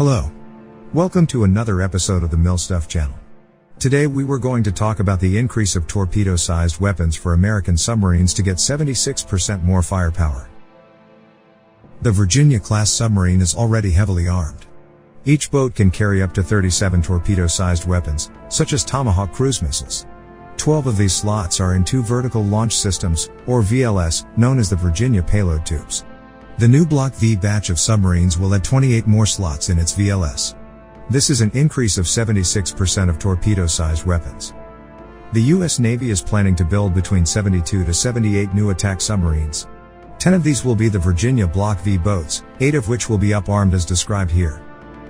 Hello. Welcome to another episode of the Milstuff channel. Today we were going to talk about the increase of torpedo-sized weapons for American submarines to get 76% more firepower. The Virginia-class submarine is already heavily armed. Each boat can carry up to 37 torpedo-sized weapons, such as Tomahawk cruise missiles. 12 of these slots are in two vertical launch systems, or VLS, known as the Virginia payload tubes. The new Block V batch of submarines will add 28 more slots in its VLS. This is an increase of 76% of torpedo-sized weapons. The US Navy is planning to build between 72 to 78 new attack submarines. 10 of these will be the Virginia Block V boats, 8 of which will be up-armed as described here.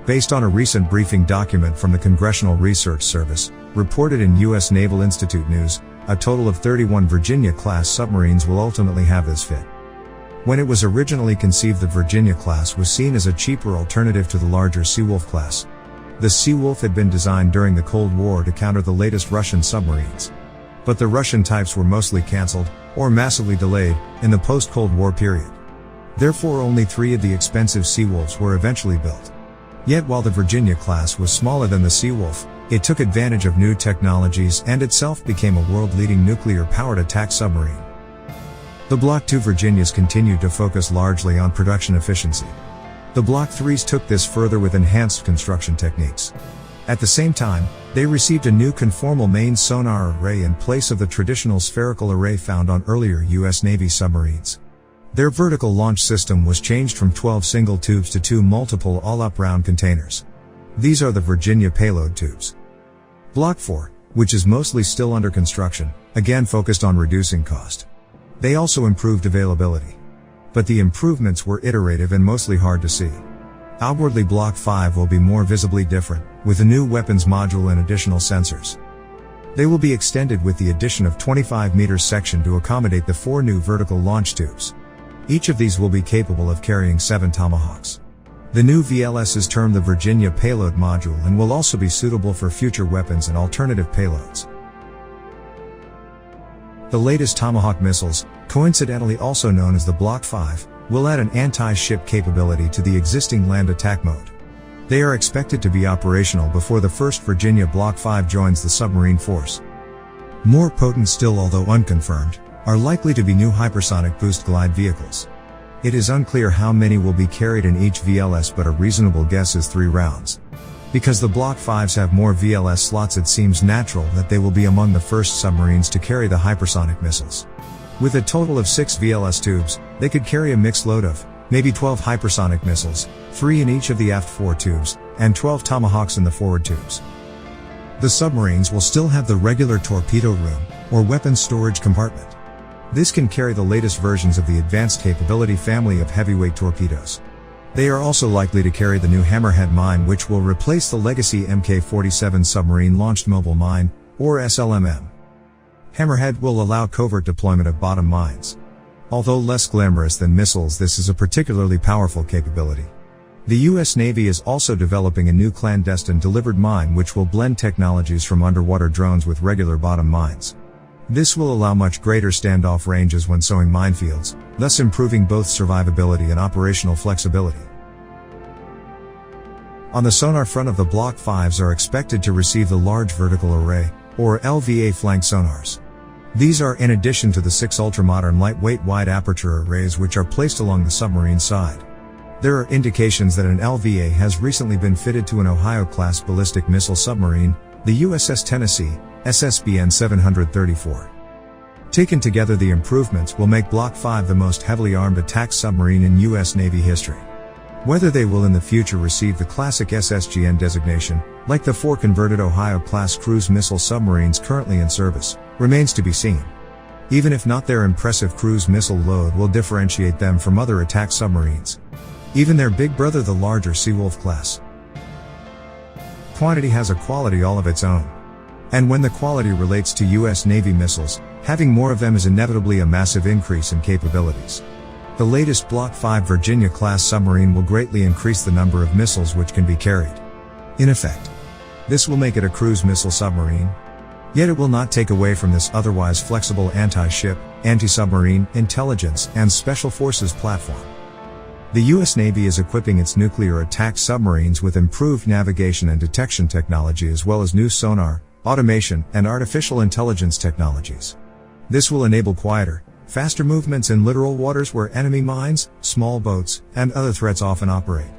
Based on a recent briefing document from the Congressional Research Service, reported in US Naval Institute News, a total of 31 Virginia-class submarines will ultimately have this fit. When it was originally conceived, the Virginia-class was seen as a cheaper alternative to the larger Seawolf class. The Seawolf had been designed during the Cold War to counter the latest Russian submarines. But the Russian types were mostly cancelled, or massively delayed, in the post-Cold War period. Therefore only 3 of the expensive Seawolves were eventually built. Yet while the Virginia-class was smaller than the Seawolf, it took advantage of new technologies and itself became a world-leading nuclear-powered attack submarine. The Block II Virginias continued to focus largely on production efficiency. The Block IIIs took this further with enhanced construction techniques. At the same time, they received a new conformal main sonar array in place of the traditional spherical array found on earlier US Navy submarines. Their vertical launch system was changed from 12 single tubes to 2 multiple all-up round containers. These are the Virginia payload tubes. Block IV, which is mostly still under construction, again focused on reducing cost. They also improved availability. But the improvements were iterative and mostly hard to see. Outwardly, Block V will be more visibly different, with a new weapons module and additional sensors. They will be extended with the addition of 25 meters section to accommodate the 4 new vertical launch tubes. Each of these will be capable of carrying 7 Tomahawks. The new VLS is termed the Virginia Payload Module and will also be suitable for future weapons and alternative payloads. The latest Tomahawk missiles, coincidentally also known as the Block V, will add an anti-ship capability to the existing land attack mode. They are expected to be operational before the first Virginia Block V joins the submarine force. More potent still, although unconfirmed, are likely to be new hypersonic boost glide vehicles. It is unclear how many will be carried in each VLS, but a reasonable guess is 3 rounds. Because the Block Vs have more VLS slots, it seems natural that they will be among the first submarines to carry the hypersonic missiles. With a total of 6 VLS tubes, they could carry a mixed load of, maybe 12 hypersonic missiles, 3 in each of the aft 4 tubes, and 12 Tomahawks in the forward tubes. The submarines will still have the regular torpedo room, or weapons storage compartment. This can carry the latest versions of the advanced capability family of heavyweight torpedoes. They are also likely to carry the new Hammerhead mine, which will replace the legacy Mk-47 submarine launched mobile mine, or SLMM. Hammerhead will allow covert deployment of bottom mines. Although less glamorous than missiles, this is a particularly powerful capability. The US Navy is also developing a new clandestine delivered mine which will blend technologies from underwater drones with regular bottom mines. This will allow much greater standoff ranges when sowing minefields, thus improving both survivability and operational flexibility. On the sonar front of the Block Vs are expected to receive the Large Vertical Array, or LVA flank sonars. These are in addition to the 6 ultramodern lightweight wide aperture arrays which are placed along the submarine side. There are indications that an LVA has recently been fitted to an Ohio-class ballistic missile submarine, the USS Tennessee, SSBN 734. Taken together, the improvements will make Block V the most heavily armed attack submarine in US Navy history. Whether they will in the future receive the classic SSGN designation, like the 4 converted Ohio-class cruise missile submarines currently in service, remains to be seen. Even if not, their impressive cruise missile load will differentiate them from other attack submarines. Even their big brother, the larger Seawolf class. Quantity has a quality all of its own. And when the quality relates to US Navy missiles, having more of them is inevitably a massive increase in capabilities. The latest Block V Virginia-class submarine will greatly increase the number of missiles which can be carried. In effect, this will make it a cruise missile submarine. Yet it will not take away from this otherwise flexible anti-ship, anti-submarine, intelligence, and special forces platform. The US Navy is equipping its nuclear attack submarines with improved navigation and detection technology as well as new sonar, automation, and artificial intelligence technologies. This will enable quieter, faster movements in littoral waters where enemy mines, small boats, and other threats often operate.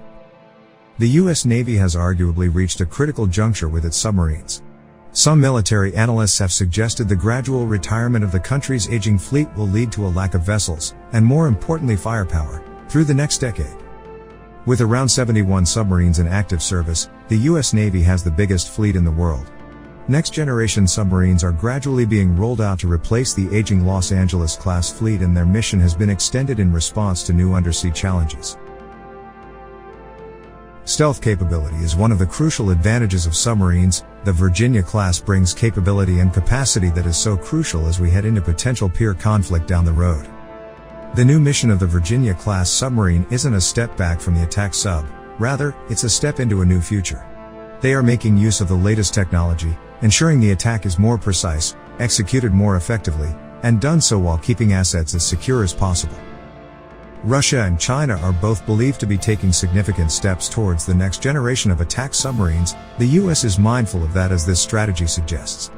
The US Navy has arguably reached a critical juncture with its submarines. Some military analysts have suggested the gradual retirement of the country's aging fleet will lead to a lack of vessels, and more importantly firepower, through the next decade. With around 71 submarines in active service, the US Navy has the biggest fleet in the world. Next-generation submarines are gradually being rolled out to replace the aging Los Angeles-class fleet, and their mission has been extended in response to new undersea challenges. Stealth capability is one of the crucial advantages of submarines. The Virginia class brings capability and capacity that is so crucial as we head into potential peer conflict down the road. The new mission of the Virginia class submarine isn't a step back from the attack sub, rather, it's a step into a new future. They are making use of the latest technology, ensuring the attack is more precise, executed more effectively, and done so while keeping assets as secure as possible. Russia and China are both believed to be taking significant steps towards the next generation of attack submarines. The US is mindful of that, as this strategy suggests.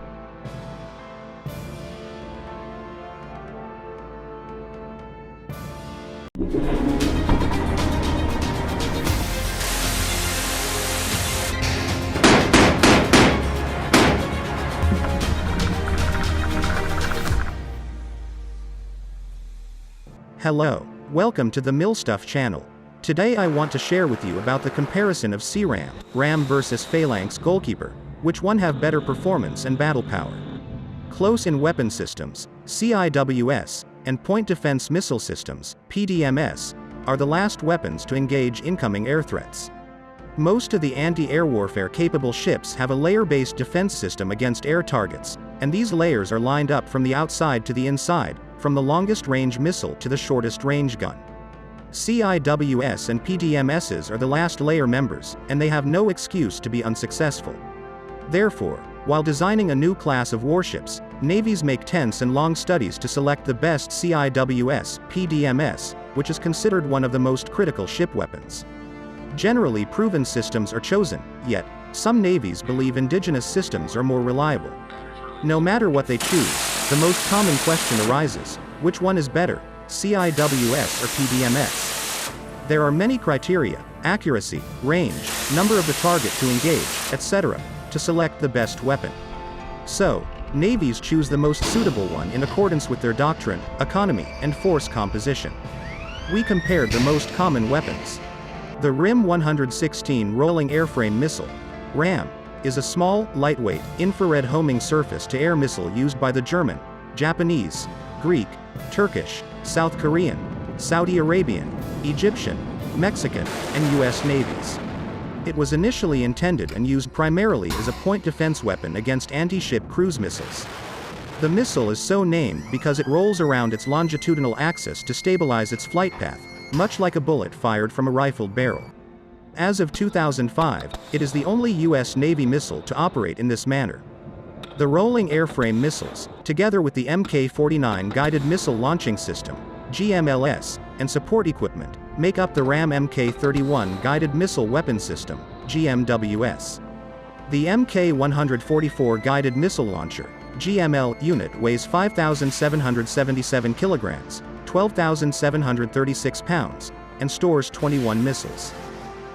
Hello, welcome to the Milstuff channel. Today I want to share with you about the comparison of CRAM, RAM versus Phalanx Goalkeeper, which one have better performance and battle power. Close-in weapon systems, CIWS, and point defense missile systems, PDMS, are the last weapons to engage incoming air threats. Most of the anti-air warfare capable ships have a layer-based defense system against air targets, and these layers are lined up from the outside to the inside, from the longest range missile to the shortest range gun. CIWS and PDMSs are the last layer members, and they have no excuse to be unsuccessful. Therefore, while designing a new class of warships, navies make tense and long studies to select the best CIWS, PDMS, which is considered one of the most critical ship weapons. Generally proven systems are chosen, yet, some navies believe indigenous systems are more reliable. No matter what they choose, the most common question arises: which one is better, CIWS or PDMS? There are many criteria: accuracy, range, number of the target to engage, etc., to select the best weapon. So, navies choose the most suitable one in accordance with their doctrine, economy, and force composition. We compared the most common weapons. The RIM 116 Rolling Airframe Missile, RAM, is a small, lightweight, infrared homing surface-to-air missile used by the German, Japanese, Greek, Turkish, South Korean, Saudi Arabian, Egyptian, Mexican, and US navies. It was initially intended and used primarily as a point defense weapon against anti-ship cruise missiles. The missile is so named because it rolls around its longitudinal axis to stabilize its flight path, much like a bullet fired from a rifled barrel. As of 2005, it is the only US Navy missile to operate in this manner. The rolling airframe missiles, together with the Mk-49 Guided Missile Launching System, GMLS, and support equipment, make up the RAM Mk-31 Guided Missile Weapon System, GMWS. The Mk-144 Guided Missile Launcher, GML, unit weighs 5,777 kilograms, 12,736 pounds, and stores 21 missiles.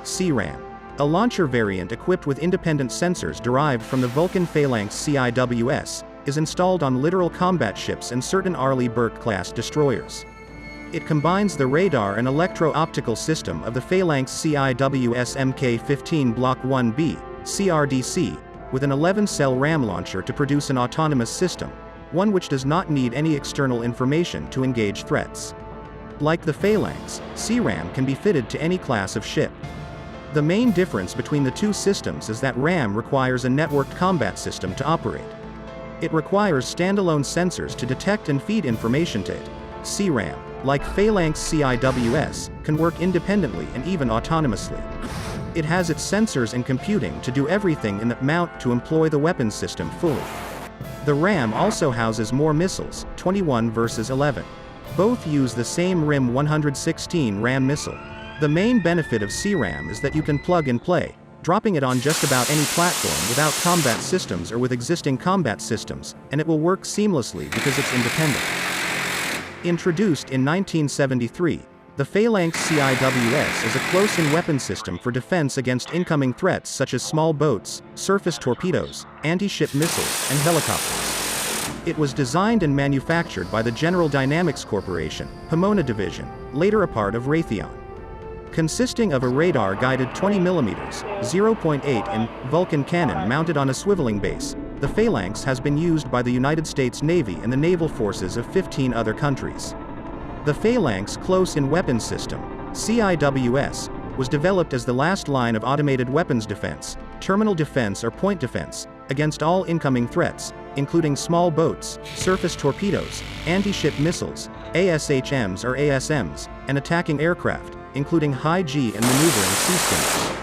CRAM, a launcher variant equipped with independent sensors derived from the Vulcan Phalanx CIWS, is installed on littoral combat ships and certain Arleigh-Burke-class destroyers. It combines the radar and electro-optical system of the Phalanx CIWS Mk-15 Block 1B, CRDC, with an 11-cell RAM launcher to produce an autonomous system, one which does not need any external information to engage threats. Like the Phalanx, CRAM can be fitted to any class of ship. The main difference between the two systems is that RAM requires a networked combat system to operate. It requires standalone sensors to detect and feed information to it. CRAM, like Phalanx CIWS, can work independently and even autonomously. It has its sensors and computing to do everything in the mount to employ the weapons system fully. The RAM also houses more missiles, 21 versus 11. Both use the same RIM 116 RAM missile. The main benefit of CRAM is that you can plug and play, dropping it on just about any platform without combat systems or with existing combat systems, and it will work seamlessly because it's independent. Introduced in 1973, the Phalanx CIWS is a close-in weapon system for defense against incoming threats such as small boats, surface torpedoes, anti-ship missiles, and helicopters. It was designed and manufactured by the General Dynamics Corporation, Pomona Division, later a part of Raytheon. Consisting of a radar-guided 20mm, 0.8 Vulcan cannon mounted on a swiveling base, the Phalanx has been used by the United States Navy and the naval forces of 15 other countries. The Phalanx Close-in Weapons System, CIWS, was developed as the last line of automated weapons defense, terminal defense or point defense, against all incoming threats, including small boats, surface torpedoes, anti-ship missiles, ASHMs or ASMs, and attacking aircraft, including high-G and maneuvering sea skimmers.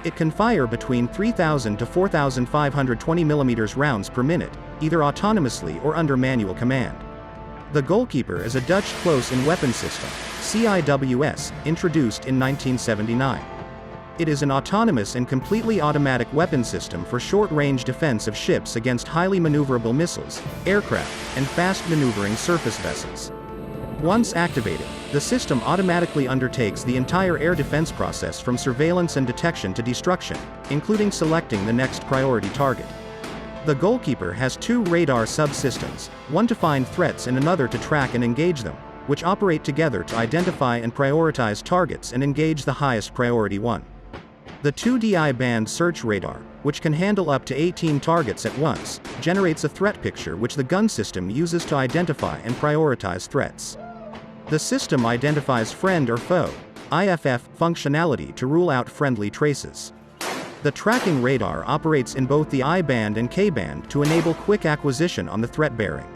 It can fire between 3,000 to 4,520 mm rounds per minute, either autonomously or under manual command. The Goalkeeper is a Dutch close-in weapon system, CIWS, introduced in 1979. It is an autonomous and completely automatic weapon system for short-range defense of ships against highly maneuverable missiles, aircraft, and fast-maneuvering surface vessels. Once activated, the system automatically undertakes the entire air defense process from surveillance and detection to destruction, including selecting the next priority target. The Goalkeeper has two radar subsystems, one to find threats and another to track and engage them, which operate together to identify and prioritize targets and engage the highest priority one. The 2DI band search radar, which can handle up to 18 targets at once, generates a threat picture which the gun system uses to identify and prioritize threats. The system identifies friend or foe, IFF, functionality to rule out friendly traces. The tracking radar operates in both the I-band and K-band to enable quick acquisition on the threat bearing.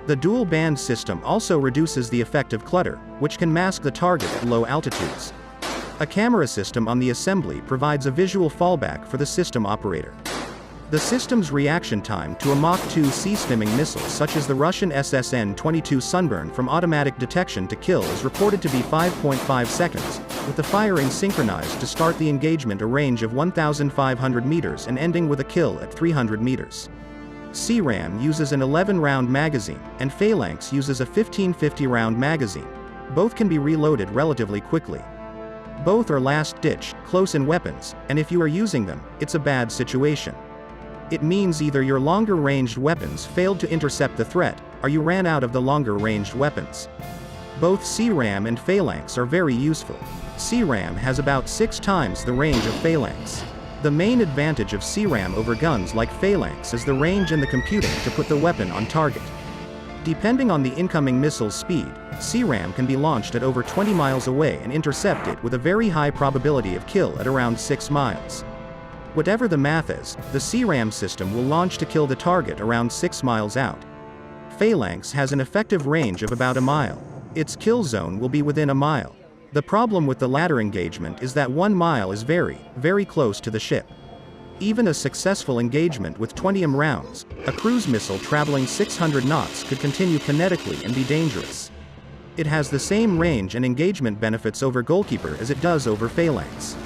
The dual-band system also reduces the effect of clutter, which can mask the target at low altitudes. A camera system on the assembly provides a visual fallback for the system operator. The system's reaction time to a Mach 2 sea-stimming missile such as the Russian SSN-22 Sunburn from automatic detection to kill is reported to be 5.5 seconds, with the firing synchronized to start the engagement a range of 1,500 meters and ending with a kill at 300 meters. CRAM uses an 11-round magazine, and Phalanx uses a 1550-round magazine. Both can be reloaded relatively quickly. Both are last-ditch, close-in weapons, and if you are using them, it's a bad situation. It means either your longer-ranged weapons failed to intercept the threat, or you ran out of the longer-ranged weapons. Both CRAM and Phalanx are very useful. CRAM has about 6 times the range of Phalanx. The main advantage of CRAM over guns like Phalanx is the range and the computing to put the weapon on target. Depending on the incoming missile's speed, CRAM can be launched at over 20 miles away and intercept it with a very high probability of kill at around 6 miles. Whatever the math is, the CRAM system will launch to kill the target around 6 miles out. Phalanx has an effective range of about a mile. Its kill zone will be within a mile. The problem with the latter engagement is that 1 mile is very, very close to the ship. Even a successful engagement with 20 rounds, a cruise missile traveling 600 knots could continue kinetically and be dangerous. It has the same range and engagement benefits over Goalkeeper as it does over Phalanx.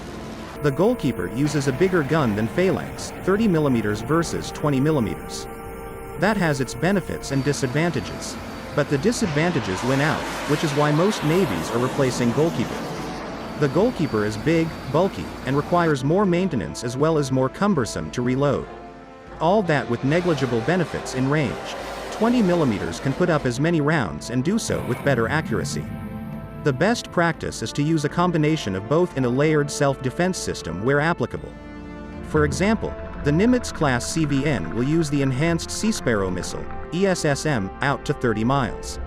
The Goalkeeper uses a bigger gun than Phalanx, 30mm versus 20mm. That has its benefits and disadvantages. But the disadvantages win out, which is why most navies are replacing Goalkeeper. The Goalkeeper is big, bulky, and requires more maintenance as well as more cumbersome to reload. All that with negligible benefits in range. 20mm can put up as many rounds and do so with better accuracy. The best practice is to use a combination of both in a layered self-defense system where applicable. For example, the Nimitz-class CVN will use the Enhanced Sea Sparrow missile, ESSM, out to 30 miles.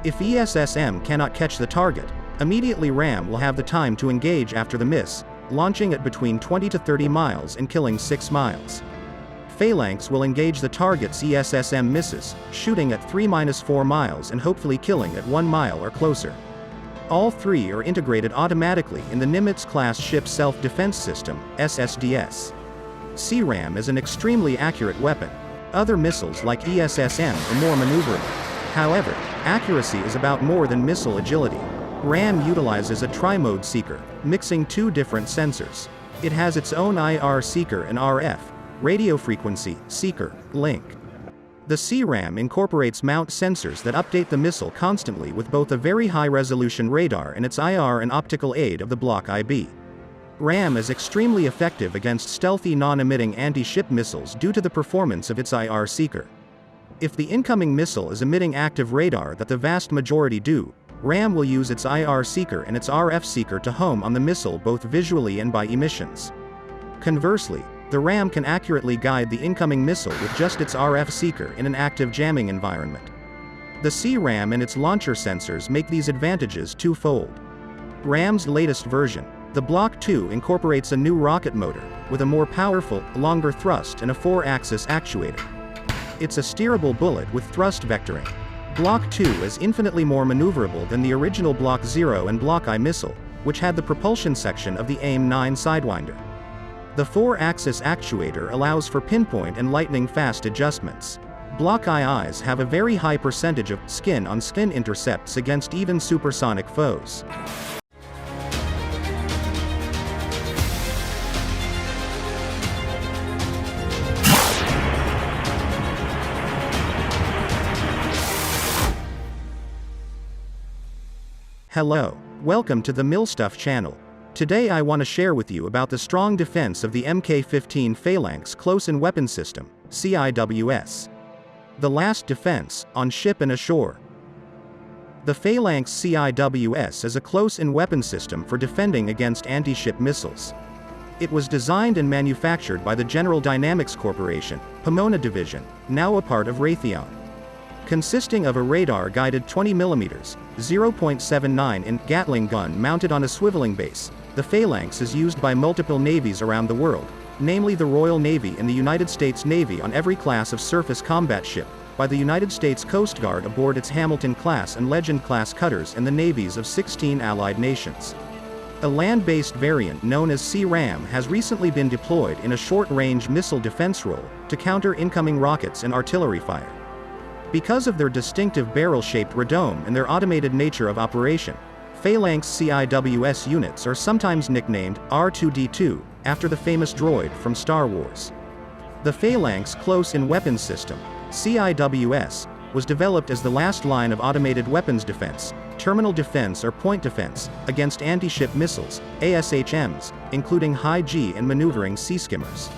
If ESSM cannot catch the target, immediately RAM will have the time to engage after the miss, launching at between 20 to 30 miles and killing 6 miles. Phalanx will engage the target's ESSM misses, shooting at 3-4 miles and hopefully killing at 1 mile or closer. All three are integrated automatically in the Nimitz-class ship self-defense system, SSDS. CRAM is an extremely accurate weapon. Other missiles like ESSM are more maneuverable. However, accuracy is about more than missile agility. RAM utilizes a tri-mode seeker, mixing two different sensors. It has its own IR seeker and RF, radio frequency, seeker, link. The CRAM incorporates mount sensors that update the missile constantly with both a very high-resolution radar and its IR and optical aid of the Block IB. RAM is extremely effective against stealthy non-emitting anti-ship missiles due to the performance of its IR seeker. If the incoming missile is emitting active radar that the vast majority do, RAM will use its IR seeker and its RF seeker to home on the missile both visually and by emissions. Conversely, the RAM can accurately guide the incoming missile with just its RF seeker in an active jamming environment. The CRAM and its launcher sensors make these advantages twofold. RAM's latest version, the Block 2, incorporates a new rocket motor, with a more powerful, longer thrust and a 4-axis actuator. It's a steerable bullet with thrust vectoring. Block 2 is infinitely more maneuverable than the original Block 0 and Block I missile, which had the propulsion section of the AIM-9 Sidewinder. The 4-axis actuator allows for pinpoint and lightning-fast adjustments. Block IIs have a very high percentage of skin-on-skin intercepts against even supersonic foes. Hello, welcome to the Milstuff channel. Today I want to share with you about the strong defense of the Mk-15 Phalanx Close-in Weapon System, CIWS. The last defense, on ship and ashore. The Phalanx CIWS is a close-in weapon system for defending against anti-ship missiles. It was designed and manufactured by the General Dynamics Corporation, Pomona Division, now a part of Raytheon. Consisting of a radar-guided 20mm, 0.79-inch Gatling gun mounted on a swiveling base, the Phalanx is used by multiple navies around the world, namely the Royal Navy and the United States Navy on every class of surface combat ship, by the United States Coast Guard aboard its Hamilton-class and Legend-class cutters and the navies of 16 allied nations. A land-based variant known as CRAM has recently been deployed in a short-range missile defense role to counter incoming rockets and artillery fire. Because of their distinctive barrel-shaped radome and their automated nature of operation, Phalanx CIWS units are sometimes nicknamed R2-D2, after the famous droid from Star Wars. The Phalanx Close-in Weapons System, CIWS, was developed as the last line of automated weapons defense, terminal defense or point defense, against anti-ship missiles, ASHMs, including high-G and maneuvering sea skimmers.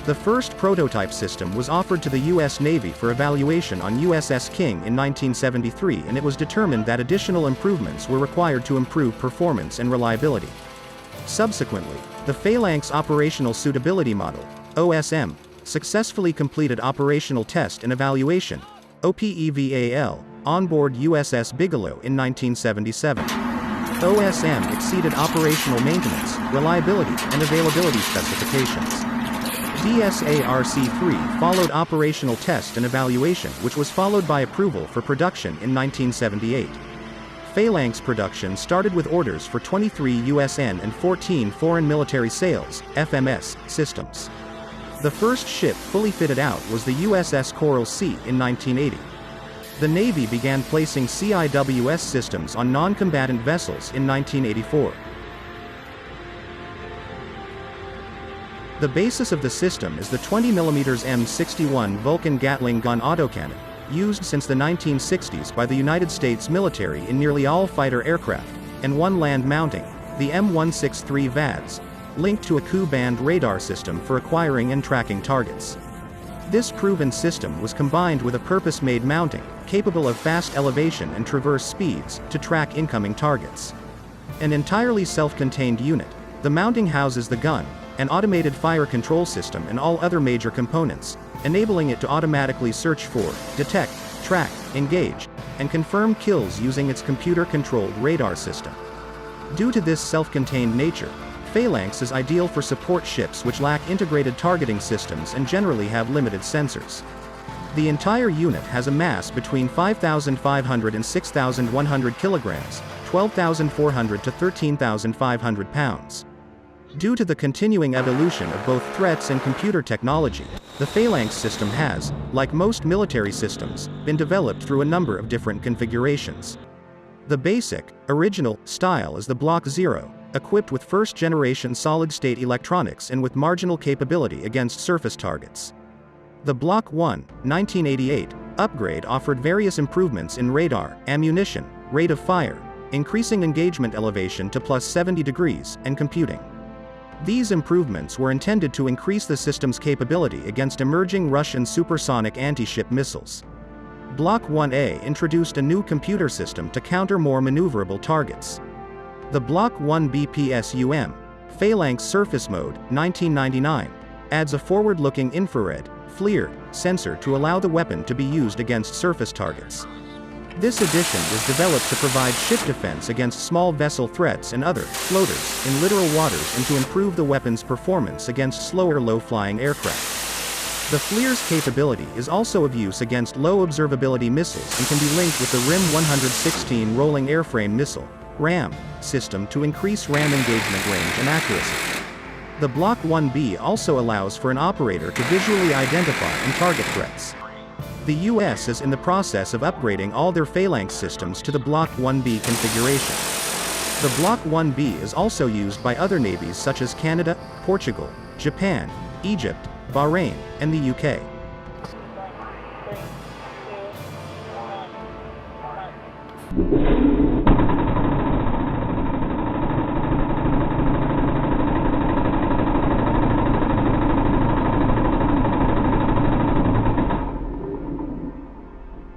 The first prototype system was offered to the US Navy for evaluation on USS King in 1973, and it was determined that additional improvements were required to improve performance and reliability. Subsequently, the Phalanx Operational Suitability Model, OSM, successfully completed operational test and evaluation, OPEVAL, onboard USS Bigelow in 1977. OSM exceeded operational maintenance, reliability, and availability specifications. DSARC-3 followed operational test and evaluation, which was followed by approval for production in 1978. Phalanx production started with orders for 23 USN and 14 Foreign Military Sales, FMS, systems. The first ship fully fitted out was the USS Coral Sea in 1980. The Navy began placing CIWS systems on non-combatant vessels in 1984. The basis of the system is the 20mm M61 Vulcan Gatling gun autocannon, used since the 1960s by the United States military in nearly all fighter aircraft, and one land mounting, the M163 VADS, linked to a Ku-band radar system for acquiring and tracking targets. This proven system was combined with a purpose-made mounting, capable of fast elevation and traverse speeds, to track incoming targets. An entirely self-contained unit, the mounting houses the gun, an automated fire control system and all other major components, enabling it to automatically search for, detect, track, engage, and confirm kills using its computer-controlled radar system. Due to this self-contained nature, Phalanx is ideal for support ships which lack integrated targeting systems and generally have limited sensors. The entire unit has a mass between 5,500 and 6,100 kilograms, 12,400 to 13,500 pounds. Due to the continuing evolution of both threats and computer technology, the Phalanx system has, like most military systems, been developed through a number of different configurations. The basic, original, style is the Block 0, equipped with first-generation solid-state electronics and with marginal capability against surface targets. The Block 1, 1988, upgrade offered various improvements in radar, ammunition, rate of fire, increasing engagement elevation to plus 70 degrees, and computing. These improvements were intended to increase the system's capability against emerging Russian supersonic anti-ship missiles. Block 1A introduced a new computer system to counter more maneuverable targets. The Block 1B PSUM, Phalanx Surface Mode, 1999, adds a forward-looking infrared, FLIR, sensor to allow the weapon to be used against surface targets. This addition was developed to provide ship defense against small vessel threats and other floaters in littoral waters and to improve the weapon's performance against slower low-flying aircraft. The FLIR's capability is also of use against low observability missiles and can be linked with the RIM-116 Rolling Airframe Missile (RAM) system to increase RAM engagement range and accuracy. The Block 1B also allows for an operator to visually identify and target threats. The US is in the process of upgrading all their Phalanx systems to the Block 1B configuration. The Block 1B is also used by other navies such as Canada, Portugal, Japan, Egypt, Bahrain, and the UK.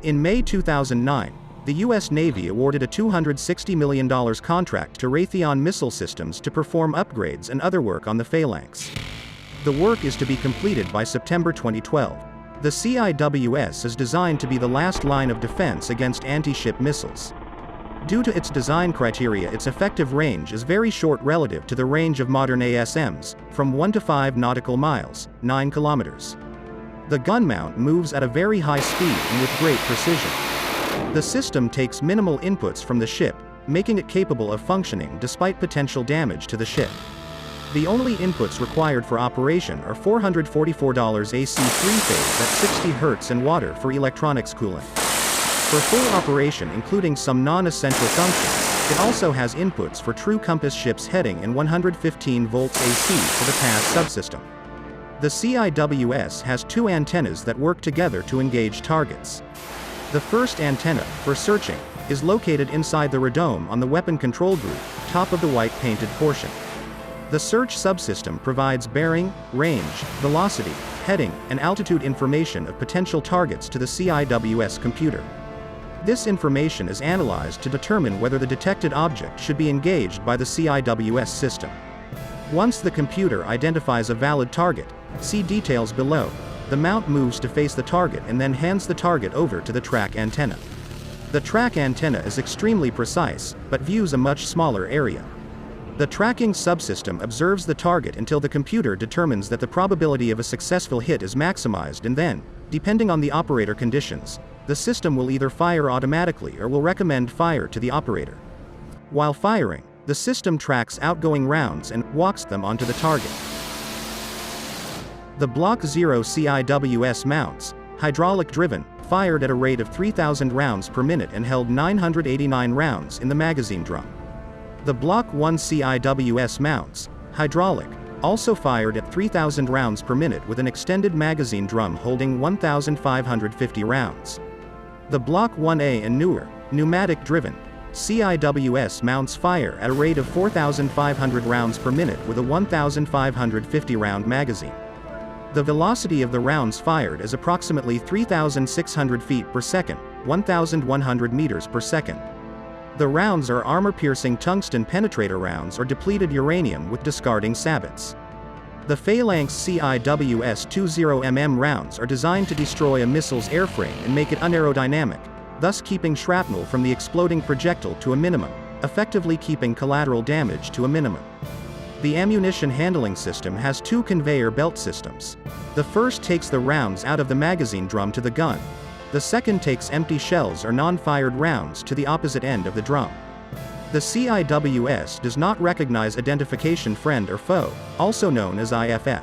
In May 2009, the US Navy awarded a $260 million contract to Raytheon Missile Systems to perform upgrades and other work on the Phalanx. The work is to be completed by September 2012. The CIWS is designed to be the last line of defense against anti-ship missiles. Due to its design criteria, its effective range is very short relative to the range of modern ASMs, from 1 to 5 nautical miles, 9 kilometers. The gun mount moves at a very high speed and with great precision. The system takes minimal inputs from the ship, making it capable of functioning despite potential damage to the ship. The only inputs required for operation are $444 AC 3-phase at 60 Hz and water for electronics cooling. For full operation including some non-essential functions, it also has inputs for true compass ship's heading and 115 volts AC for the PAS subsystem. The CIWS has 2 antennas that work together to engage targets. The first antenna, for searching, is located inside the radome on the weapon control group, top of the white painted portion. The search subsystem provides bearing, range, velocity, heading, and altitude information of potential targets to the CIWS computer. This information is analyzed to determine whether the detected object should be engaged by the CIWS system. Once the computer identifies a valid target, see details below, the mount moves to face the target and then hands the target over to the track antenna. The track antenna is extremely precise, but views a much smaller area. The tracking subsystem observes the target until the computer determines that the probability of a successful hit is maximized, and then, depending on the operator conditions, the system will either fire automatically or will recommend fire to the operator. While firing, the system tracks outgoing rounds and walks them onto the target. The Block 0 CIWS mounts, hydraulic-driven, fired at a rate of 3,000 rounds per minute and held 989 rounds in the magazine drum. The Block 1 CIWS mounts, hydraulic, also fired at 3,000 rounds per minute with an extended magazine drum holding 1,550 rounds. The Block 1A and newer, pneumatic-driven, CIWS mounts fire at a rate of 4,500 rounds per minute with a 1,550 round magazine. The velocity of the rounds fired is approximately 3,600 feet per second, 1,100 meters per second. The rounds are armor-piercing tungsten penetrator rounds or depleted uranium with discarding sabots. The Phalanx CIWS 20mm rounds are designed to destroy a missile's airframe and make it unaerodynamic, thus keeping shrapnel from the exploding projectile to a minimum, effectively keeping collateral damage to a minimum. The ammunition handling system has 2 conveyor belt systems. The first takes the rounds out of the magazine drum to the gun. The second takes empty shells or non-fired rounds to the opposite end of the drum. The CIWS does not recognize identification friend or foe, also known as IFF.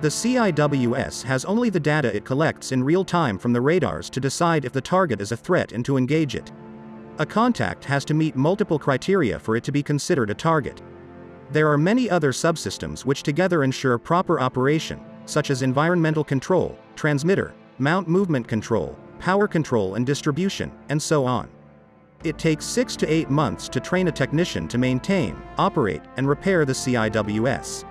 The CIWS has only the data it collects in real time from the radars to decide if the target is a threat and to engage it. A contact has to meet multiple criteria for it to be considered a target. There are many other subsystems which together ensure proper operation, such as environmental control, transmitter, mount movement control, power control and distribution, and so on. It takes 6 to 8 months to train a technician to maintain, operate, and repair the CIWS.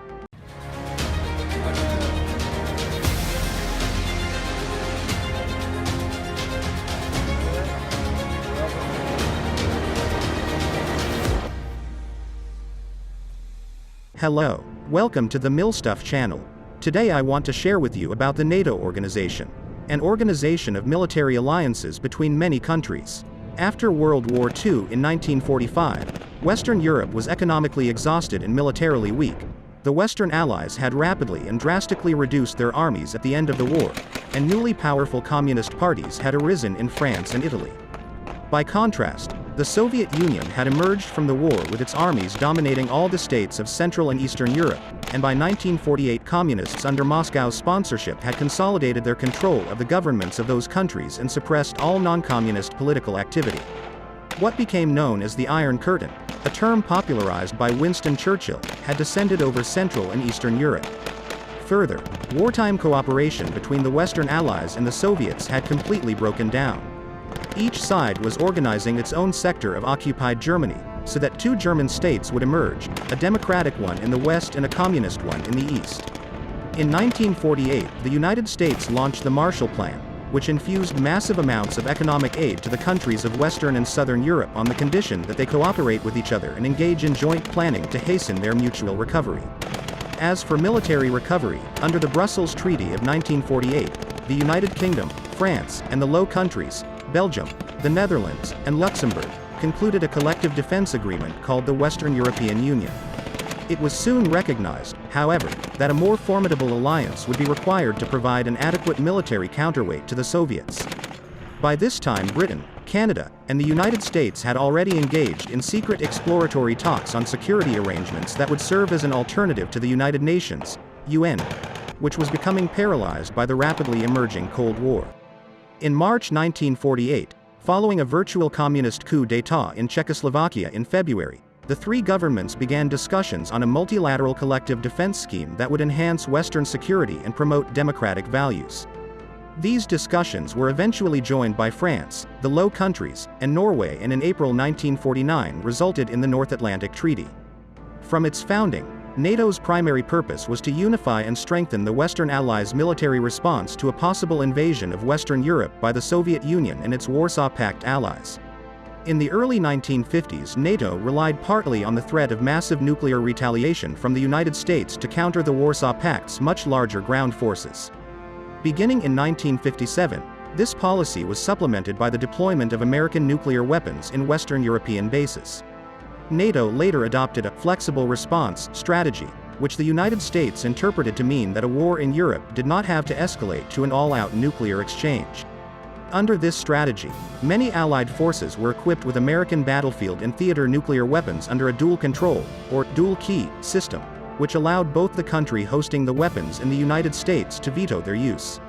Hello, welcome to the Milstuff channel. Today I want to share with you about the NATO organization, an organization of military alliances between many countries. After World War II in 1945, Western Europe was economically exhausted and militarily weak. The Western Allies had rapidly and drastically reduced their armies at the end of the war, and newly powerful communist parties had arisen in France and Italy. By contrast, the Soviet Union had emerged from the war with its armies dominating all the states of Central and Eastern Europe, and by 1948 communists under Moscow's sponsorship had consolidated their control of the governments of those countries and suppressed all non-communist political activity. What became known as the Iron Curtain, a term popularized by Winston Churchill, had descended over Central and Eastern Europe. Further, wartime cooperation between the Western Allies and the Soviets had completely broken down. Each side was organizing its own sector of occupied Germany, so that two German states would emerge, a democratic one in the west and a communist one in the east. In 1948, the United States launched the Marshall Plan, which infused massive amounts of economic aid to the countries of Western and Southern Europe on the condition that they cooperate with each other and engage in joint planning to hasten their mutual recovery. As for military recovery, under the Brussels Treaty of 1948, the United Kingdom, France, and the Low Countries, Belgium, the Netherlands, and Luxembourg, concluded a collective defense agreement called the Western European Union. It was soon recognized, however, that a more formidable alliance would be required to provide an adequate military counterweight to the Soviets. By this time Britain, Canada, and the United States had already engaged in secret exploratory talks on security arrangements that would serve as an alternative to the United Nations, UN, which was becoming paralyzed by the rapidly emerging Cold War. In March 1948, following a virtual communist coup d'état in Czechoslovakia in February, the three governments began discussions on a multilateral collective defense scheme that would enhance Western security and promote democratic values. These discussions were eventually joined by France, the Low Countries, and Norway, and in April 1949 resulted in the North Atlantic Treaty. From its founding, NATO's primary purpose was to unify and strengthen the Western Allies' military response to a possible invasion of Western Europe by the Soviet Union and its Warsaw Pact allies. In the early 1950s, NATO relied partly on the threat of massive nuclear retaliation from the United States to counter the Warsaw Pact's much larger ground forces. Beginning in 1957, this policy was supplemented by the deployment of American nuclear weapons in Western European bases. NATO later adopted a flexible response strategy, which the United States interpreted to mean that a war in Europe did not have to escalate to an all-out nuclear exchange. Under this strategy, many Allied forces were equipped with American battlefield and theater nuclear weapons under a dual control, or dual key, system, which allowed both the country hosting the weapons and the United States to veto their use.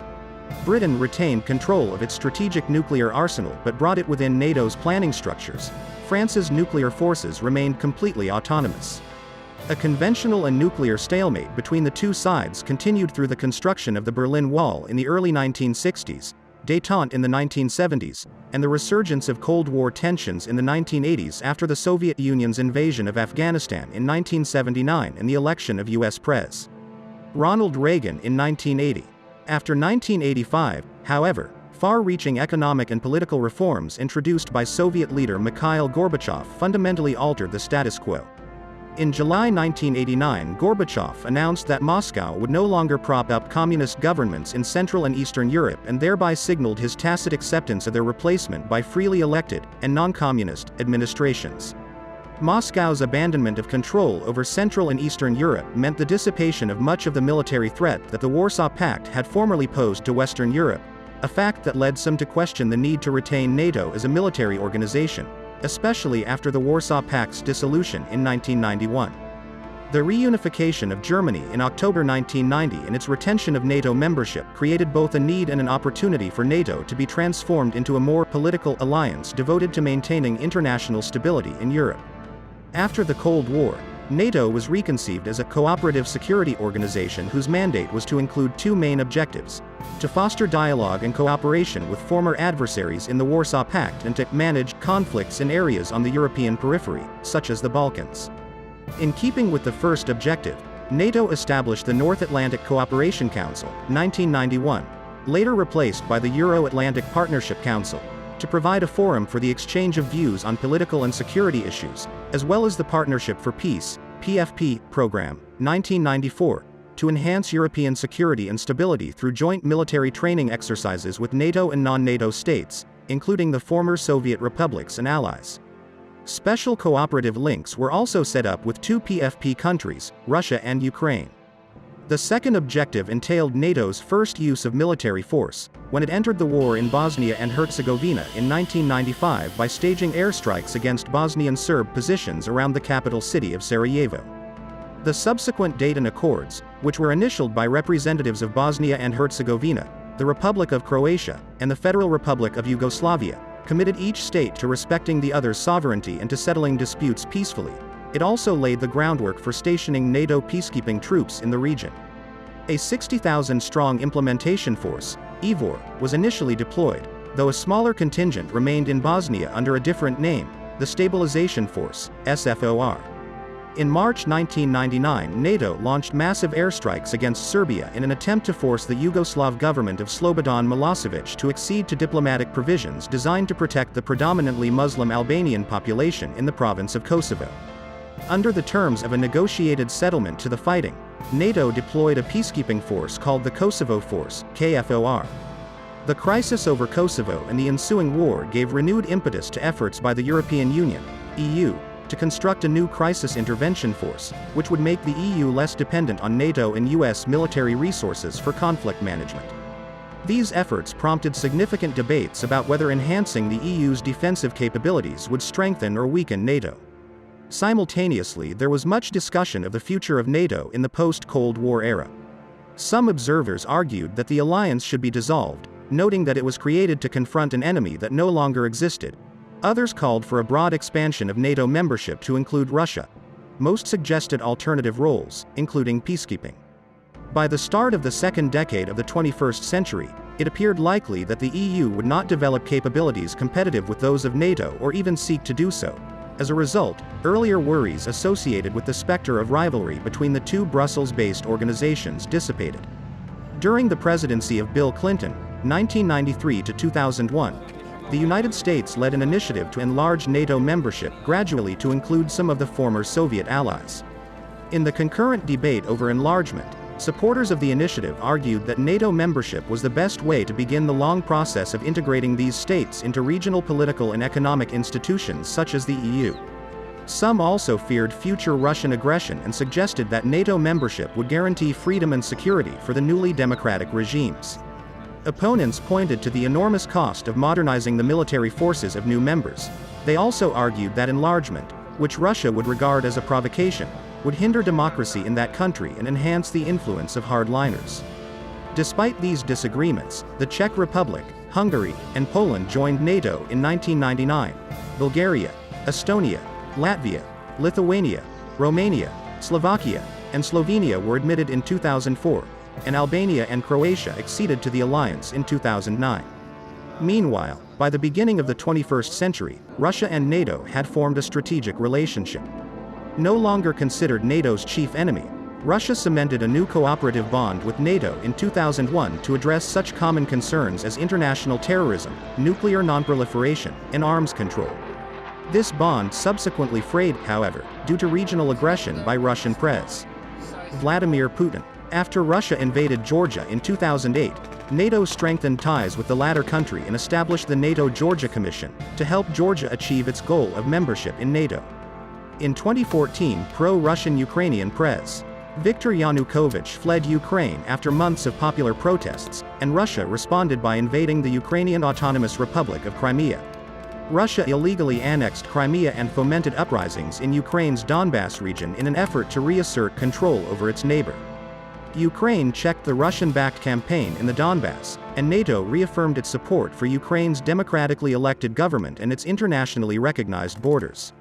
Britain retained control of its strategic nuclear arsenal but brought it within NATO's planning structures. France's nuclear forces remained completely autonomous. A conventional and nuclear stalemate between the two sides continued through the construction of the Berlin Wall in the early 1960s, détente in the 1970s, and the resurgence of Cold War tensions in the 1980s after the Soviet Union's invasion of Afghanistan in 1979 and the election of U.S. Pres. Ronald Reagan in 1980. After 1985, however, far-reaching economic and political reforms introduced by Soviet leader Mikhail Gorbachev fundamentally altered the status quo. In July 1989, Gorbachev announced that Moscow would no longer prop up communist governments in Central and Eastern Europe and thereby signaled his tacit acceptance of their replacement by freely elected, and non-communist, administrations. Moscow's abandonment of control over Central and Eastern Europe meant the dissipation of much of the military threat that the Warsaw Pact had formerly posed to Western Europe, a fact that led some to question the need to retain NATO as a military organization, especially after the Warsaw Pact's dissolution in 1991. The reunification of Germany in October 1990 and its retention of NATO membership created both a need and an opportunity for NATO to be transformed into a more political alliance devoted to maintaining international stability in Europe. After the Cold War, NATO was reconceived as a cooperative security organization whose mandate was to include two main objectives: to foster dialogue and cooperation with former adversaries in the Warsaw Pact and to manage conflicts in areas on the European periphery, such as the Balkans. In keeping with the first objective, NATO established the North Atlantic Cooperation Council, 1991, later replaced by the Euro-Atlantic Partnership Council, to provide a forum for the exchange of views on political and security issues, as well as the Partnership for Peace, PFP, program, 1994, to enhance European security and stability through joint military training exercises with NATO and non-NATO states, including the former Soviet republics and allies. Special cooperative links were also set up with two PFP countries, Russia and Ukraine. The second objective entailed NATO's first use of military force, when it entered the war in Bosnia and Herzegovina in 1995 by staging airstrikes against Bosnian Serb positions around the capital city of Sarajevo. The subsequent Dayton Accords, which were initialed by representatives of Bosnia and Herzegovina, the Republic of Croatia, and the Federal Republic of Yugoslavia, committed each state to respecting the other's sovereignty and to settling disputes peacefully. It also laid the groundwork for stationing NATO peacekeeping troops in the region. A 60,000-strong implementation force, IVOR, was initially deployed, though a smaller contingent remained in Bosnia under a different name, the Stabilization Force, SFOR. In March 1999, NATO launched massive airstrikes against Serbia in an attempt to force the Yugoslav government of Slobodan Milosevic to accede to diplomatic provisions designed to protect the predominantly Muslim Albanian population in the province of Kosovo. Under the terms of a negotiated settlement to the fighting, NATO deployed a peacekeeping force called the Kosovo Force, KFOR. The crisis over Kosovo and the ensuing war gave renewed impetus to efforts by the European Union, EU, to construct a new crisis intervention force, which would make the EU less dependent on NATO and US military resources for conflict management. These efforts prompted significant debates about whether enhancing the EU's defensive capabilities would strengthen or weaken NATO. Simultaneously, there was much discussion of the future of NATO in the post-Cold War era. Some observers argued that the alliance should be dissolved, noting that it was created to confront an enemy that no longer existed. Others called for a broad expansion of NATO membership to include Russia. Most suggested alternative roles, including peacekeeping. By the start of the second decade of the 21st century, it appeared likely that the EU would not develop capabilities competitive with those of NATO or even seek to do so. As a result, earlier worries associated with the specter of rivalry between the two Brussels-based organizations dissipated. During the presidency of Bill Clinton, 1993 to 2001, the United States led an initiative to enlarge NATO membership gradually to include some of the former Soviet allies. In the concurrent debate over enlargement, supporters of the initiative argued that NATO membership was the best way to begin the long process of integrating these states into regional political and economic institutions such as the EU. Some also feared future Russian aggression and suggested that NATO membership would guarantee freedom and security for the newly democratic regimes. Opponents pointed to the enormous cost of modernizing the military forces of new members. They also argued that enlargement, which Russia would regard as a provocation, would hinder democracy in that country and enhance the influence of hardliners. Despite these disagreements, the Czech Republic, Hungary, and Poland joined NATO in 1999. Bulgaria, Estonia, Latvia, Lithuania, Romania, Slovakia, and Slovenia were admitted in 2004, and Albania and Croatia acceded to the alliance in 2009. Meanwhile, by the beginning of the 21st century, Russia and NATO had formed a strategic relationship. No longer considered NATO's chief enemy, Russia cemented a new cooperative bond with NATO in 2001 to address such common concerns as international terrorism, nuclear nonproliferation, and arms control. This bond subsequently frayed, however, due to regional aggression by Russian President Vladimir Putin. After Russia invaded Georgia in 2008, NATO strengthened ties with the latter country and established the NATO-Georgia Commission to help Georgia achieve its goal of membership in NATO. In 2014, pro-Russian Ukrainian President Viktor Yanukovych fled Ukraine after months of popular protests, and Russia responded by invading the Ukrainian Autonomous Republic of Crimea. Russia illegally annexed Crimea and fomented uprisings in Ukraine's Donbass region in an effort to reassert control over its neighbor. Ukraine checked the Russian-backed campaign in the Donbass, and NATO reaffirmed its support for Ukraine's democratically elected government and its internationally recognized borders.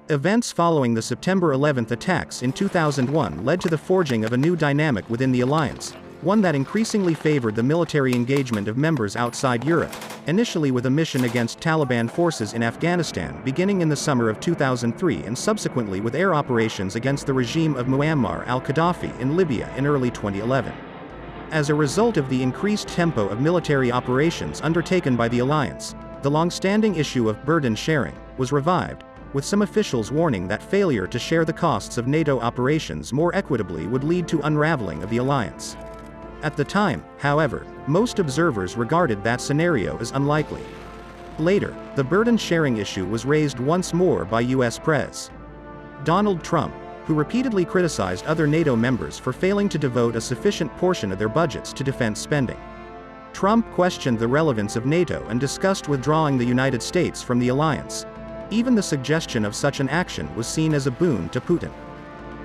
Events following the September 11 attacks in 2001 led to the forging of a new dynamic within the alliance, one that increasingly favored the military engagement of members outside Europe, initially with a mission against Taliban forces in Afghanistan beginning in the summer of 2003 and subsequently with air operations against the regime of Muammar al-Gaddafi in Libya in early 2011. As a result of the increased tempo of military operations undertaken by the alliance, the long-standing issue of burden sharing was revived, with some officials warning that failure to share the costs of NATO operations more equitably would lead to unraveling of the alliance. At the time, however, most observers regarded that scenario as unlikely. Later, the burden-sharing issue was raised once more by US President Donald Trump, who repeatedly criticized other NATO members for failing to devote a sufficient portion of their budgets to defense spending. Trump questioned the relevance of NATO and discussed withdrawing the United States from the alliance. Even the suggestion of such an action was seen as a boon to Putin.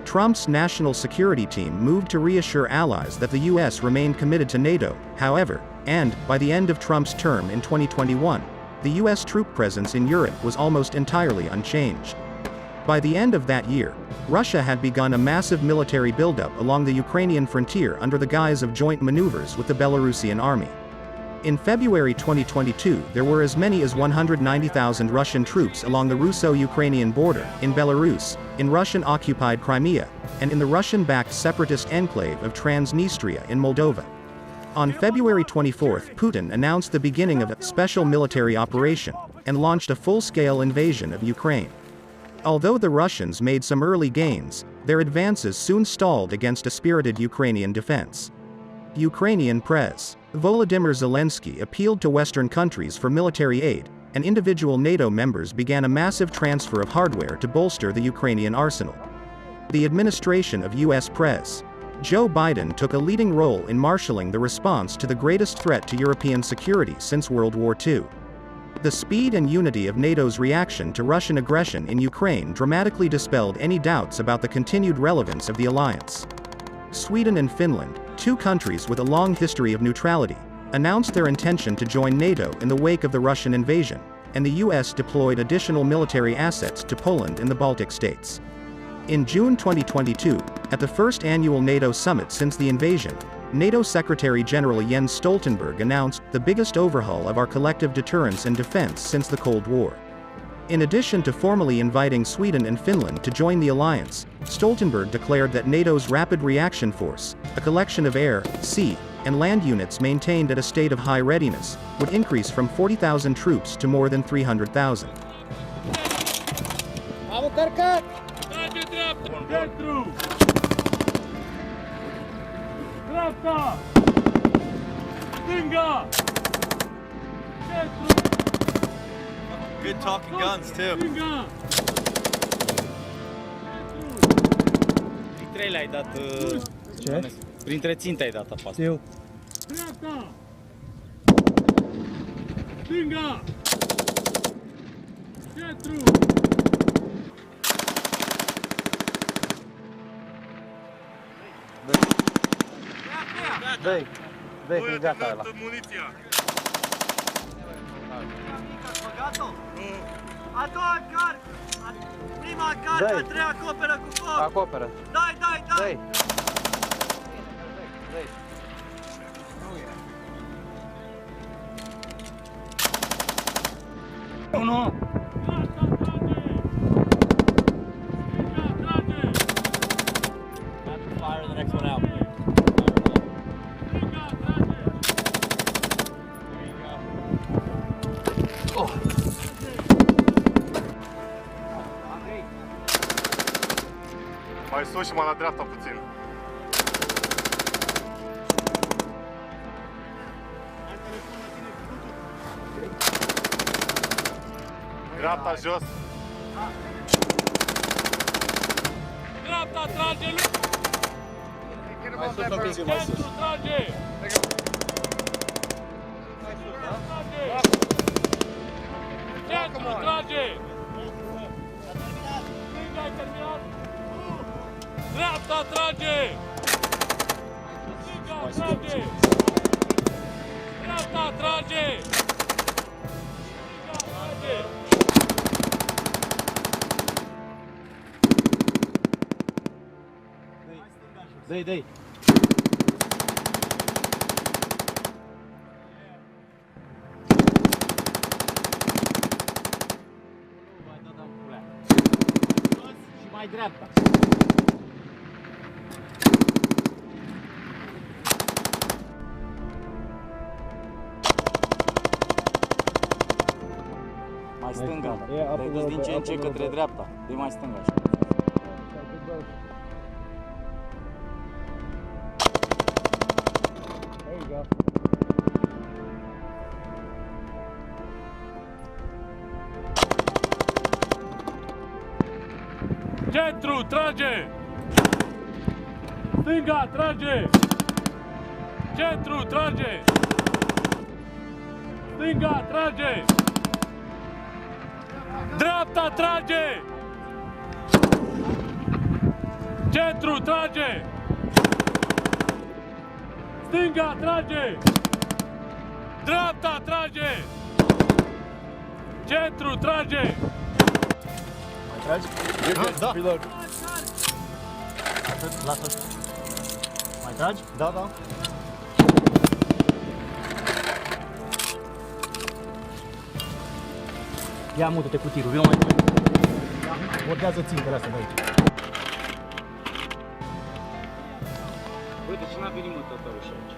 Trump's national security team moved to reassure allies that the US remained committed to NATO, however, and, by the end of Trump's term in 2021, the US troop presence in Europe was almost entirely unchanged. By the end of that year, Russia had begun a massive military buildup along the Ukrainian frontier under the guise of joint maneuvers with the Belarusian army. In February 2022, there were as many as 190,000 Russian troops along the Russo-Ukrainian border, in Belarus, in Russian-occupied Crimea, and in the Russian-backed separatist enclave of Transnistria in Moldova. On February 24, Putin announced the beginning of a special military operation, and launched a full-scale invasion of Ukraine. Although the Russians made some early gains, their advances soon stalled against a spirited Ukrainian defense. Ukrainian President Volodymyr Zelensky appealed to Western countries for military aid, and individual NATO members began a massive transfer of hardware to bolster the Ukrainian arsenal. The administration of US President Joe Biden took a leading role in marshalling the response to the greatest threat to European security since World War II. The speed and unity of NATO's reaction to Russian aggression in Ukraine dramatically dispelled any doubts about the continued relevance of the alliance. Sweden and Finland, two countries with a long history of neutrality, announced their intention to join NATO in the wake of the Russian invasion, and the US deployed additional military assets to Poland and the Baltic states. In June 2022, at the first annual NATO summit since the invasion, NATO Secretary General Jens Stoltenberg announced the biggest overhaul of our collective deterrence and defense since the Cold War. In addition to formally inviting Sweden and Finland to join the alliance, Stoltenberg declared that NATO's Rapid Reaction Force, a collection of air, sea, and land units maintained at a state of high readiness, would increase from 40,000 troops to more than 300,000. Good talking guns too. Trei le-ai dat. Ce? Printre ținte ai dat apa asta. Eu. Dreapta! Stânga! Centru! Dai! Dai, că e gata ăla. A doua încarc! Prima încarc, a treia acoperă cu foc! Acoperă! Dai, dai, dai! Dai! Unu! Fire the next one out. Mai sus și mai la dreapta puțin. Dreapta jos. Dreapta trage lui. Mai sus un pic, mai sus. Trage. Centru Dă-i. Și mai dreapta. Mai stânga. Te-ai dus din ce în ce către dreapta. Dă-i mai stânga așa. There you go. Centru, trage! Stânga, trage! Centru, trage! Stânga, trage! Dreapta, trage! Centru, trage! Stânga, trage! Dreapta, trage! Centru, trage! Mai tragi? Da. Reload. Atât, lasă. Mai tragi? Da. Ia mută-te cu tirul, vină mai bine. Bordează țintele astea de aici. Uite, și n-a venit tătărul și aici.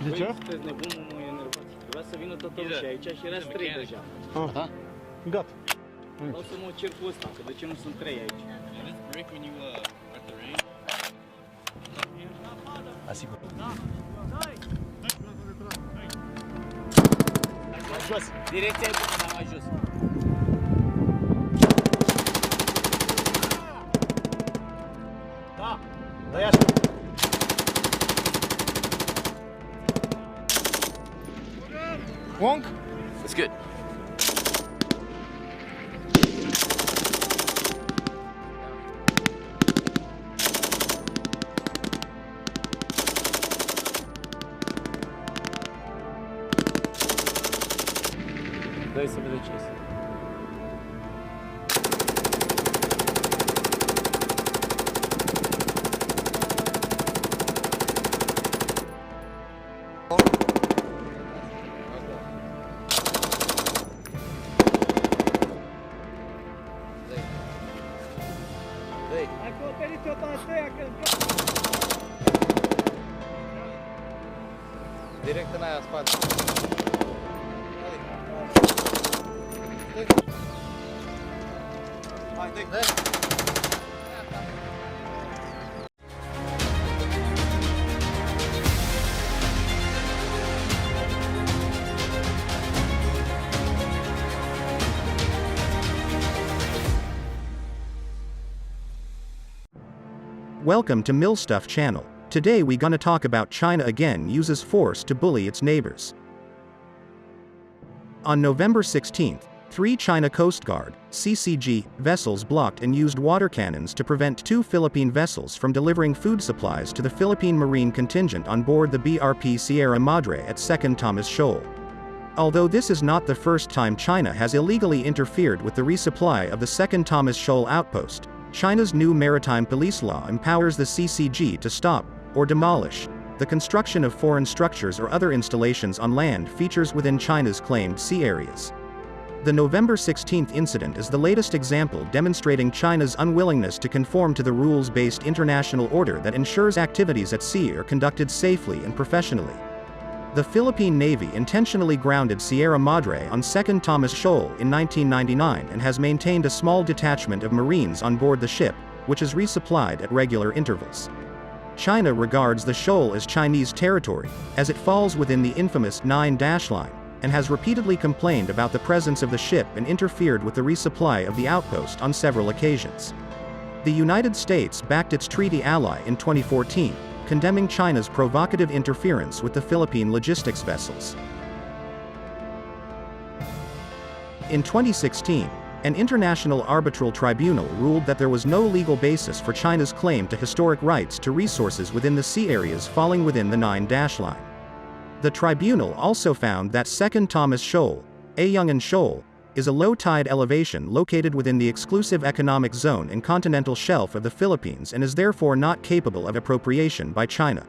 De ce? Băi, sunteți nebun, mă enervați. Trebuia să vină tătărul și aici și era 3 deja. Da? Gata. Vreau să mă cer cu ăsta, că de ce nu sunt 3 aici? Asigur. Mai jos. Direcția e bună, dar mai jos. Da. Dă-i așa. Wonk? That's good. Dă-i să vede ce este. Acoperiți-o pe aceea, că Direct în aia spate. Hai, dă-i. Welcome to Milstuff channel. Today we gonna talk about China again uses force to bully its neighbors. On November 16th, 3 China Coast Guard (CCG) vessels blocked and used water cannons to prevent 2 Philippine vessels from delivering food supplies to the Philippine Marine contingent on board the BRP Sierra Madre at 2nd Thomas Shoal. Although this is not the first time China has illegally interfered with the resupply of the 2nd Thomas Shoal outpost, China's new maritime police law empowers the CCG to stop, or demolish, the construction of foreign structures or other installations on land features within China's claimed sea areas. The November 16th incident is the latest example demonstrating China's unwillingness to conform to the rules-based international order that ensures activities at sea are conducted safely and professionally. The Philippine Navy intentionally grounded Sierra Madre on 2nd Thomas Shoal in 1999 and has maintained a small detachment of Marines on board the ship, which is resupplied at regular intervals. China regards the shoal as Chinese territory, as it falls within the infamous 9-dash line, and has repeatedly complained about the presence of the ship and interfered with the resupply of the outpost on several occasions. The United States backed its treaty ally in 2014, condemning China's provocative interference with the Philippine logistics vessels. In 2016, an international arbitral tribunal ruled that there was no legal basis for China's claim to historic rights to resources within the sea areas falling within the 9-dash line. The tribunal also found that 2nd Thomas Shoal, Ayungin Shoal, is a low-tide elevation located within the exclusive economic zone and continental shelf of the Philippines and is therefore not capable of appropriation by China.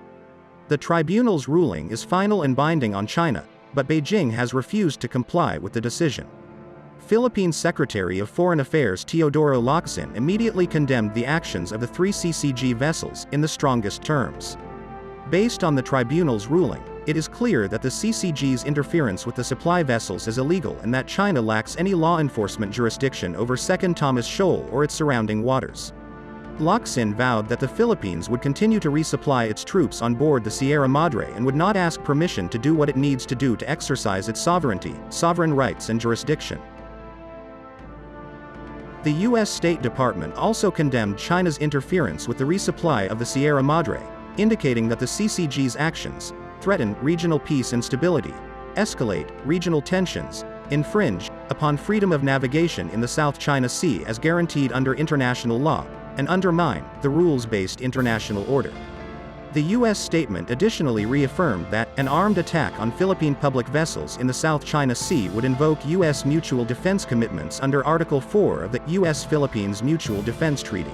The tribunal's ruling is final and binding on China, but Beijing has refused to comply with the decision. Philippine Secretary of Foreign Affairs Teodoro Locsin immediately condemned the actions of the 3 CCG vessels in the strongest terms. Based on the tribunal's ruling, it is clear that the CCG's interference with the supply vessels is illegal and that China lacks any law enforcement jurisdiction over Second Thomas Shoal or its surrounding waters. Locsin vowed that the Philippines would continue to resupply its troops on board the Sierra Madre and would not ask permission to do what it needs to do to exercise its sovereignty, sovereign rights and jurisdiction. The U.S. State Department also condemned China's interference with the resupply of the Sierra Madre, indicating that the CCG's actions threaten regional peace and stability, escalate regional tensions, infringe upon freedom of navigation in the South China Sea as guaranteed under international law, and undermine the rules-based international order. The U.S. statement additionally reaffirmed that an armed attack on Philippine public vessels in the South China Sea would invoke U.S. mutual defense commitments under Article 4 of the U.S.-Philippines Mutual Defense Treaty.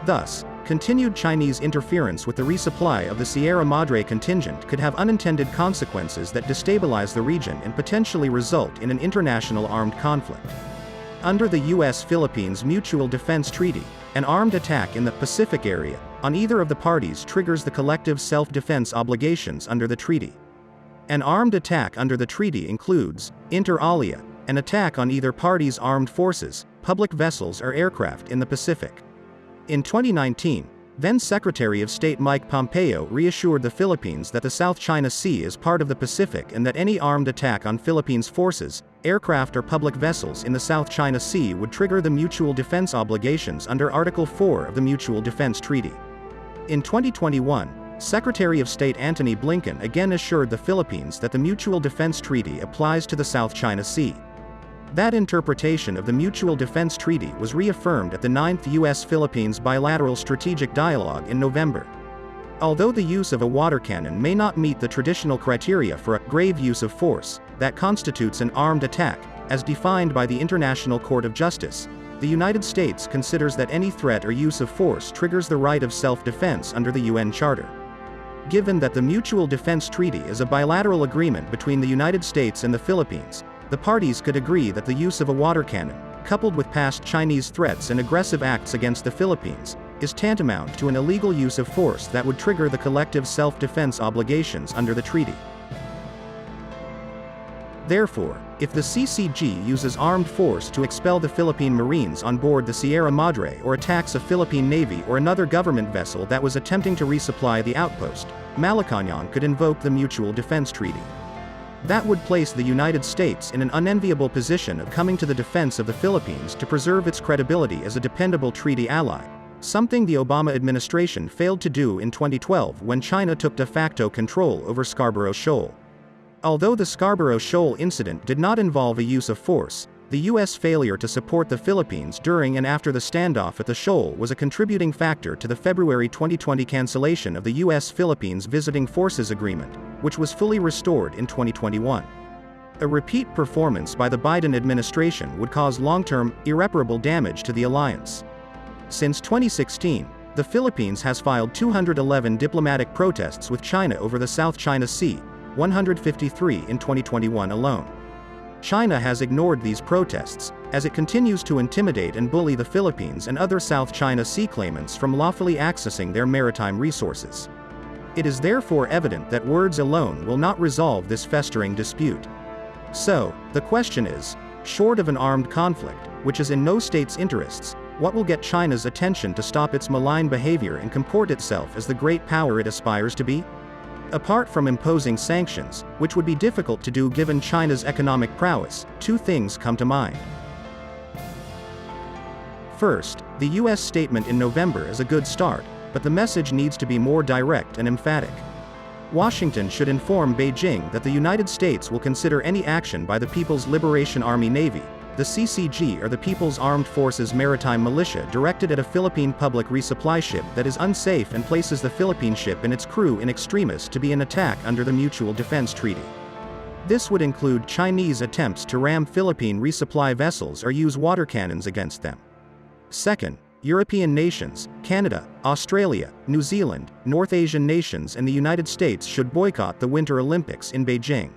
Thus, continued Chinese interference with the resupply of the Sierra Madre contingent could have unintended consequences that destabilize the region and potentially result in an international armed conflict. Under the U.S.-Philippines Mutual Defense Treaty, an armed attack in the Pacific area on either of the parties triggers the collective self-defense obligations under the treaty. An armed attack under the treaty includes, inter alia, an attack on either party's armed forces, public vessels or aircraft in the Pacific. In 2019, then Secretary of State Mike Pompeo reassured the Philippines that the South China Sea is part of the Pacific and that any armed attack on Philippines' forces, aircraft or public vessels in the South China Sea would trigger the mutual defense obligations under Article 4 of the Mutual Defense Treaty. In 2021, Secretary of State Antony Blinken again assured the Philippines that the Mutual Defense Treaty applies to the South China Sea. That interpretation of the Mutual Defense Treaty was reaffirmed at the 9th U.S.-Philippines Bilateral Strategic Dialogue in November. Although the use of a water cannon may not meet the traditional criteria for a grave use of force that constitutes an armed attack, as defined by the International Court of Justice, the United States considers that any threat or use of force triggers the right of self-defense under the UN Charter. Given that the Mutual Defense Treaty is a bilateral agreement between the United States and the Philippines, the parties could agree that the use of a water cannon, coupled with past Chinese threats and aggressive acts against the Philippines, is tantamount to an illegal use of force that would trigger the collective self-defense obligations under the treaty. Therefore, if the CCG uses armed force to expel the Philippine Marines on board the Sierra Madre or attacks a Philippine Navy or another government vessel that was attempting to resupply the outpost, Malacañang could invoke the Mutual Defense Treaty. That would place the United States in an unenviable position of coming to the defense of the Philippines to preserve its credibility as a dependable treaty ally, something the Obama administration failed to do in 2012 when China took de facto control over Scarborough Shoal. Although the Scarborough Shoal incident did not involve a use of force, the U.S. failure to support the Philippines during and after the standoff at the shoal was a contributing factor to the February 2020 cancellation of the U.S.-Philippines Visiting Forces Agreement, which was fully restored in 2021. A repeat performance by the Biden administration would cause long-term, irreparable damage to the alliance. Since 2016, the Philippines has filed 211 diplomatic protests with China over the South China Sea, 153 in 2021 alone. China has ignored these protests, as it continues to intimidate and bully the Philippines and other South China Sea claimants from lawfully accessing their maritime resources. It is therefore evident that words alone will not resolve this festering dispute. So, the question is, short of an armed conflict, which is in no state's interests, what will get China's attention to stop its malign behavior and comport itself as the great power it aspires to be? Apart from imposing sanctions, which would be difficult to do given China's economic prowess, two things come to mind. First, the U.S. statement in November is a good start, but the message needs to be more direct and emphatic. Washington should inform Beijing that the United States will consider any action by the People's Liberation Army Navy, the CCG or the People's Armed Forces Maritime Militia directed at a Philippine public resupply ship that is unsafe and places the Philippine ship and its crew in extremis to be an attack under the Mutual Defense Treaty. This would include Chinese attempts to ram Philippine resupply vessels or use water cannons against them. Second, European nations, Canada, Australia, New Zealand, North Asian nations and the United States should boycott the Winter Olympics in Beijing.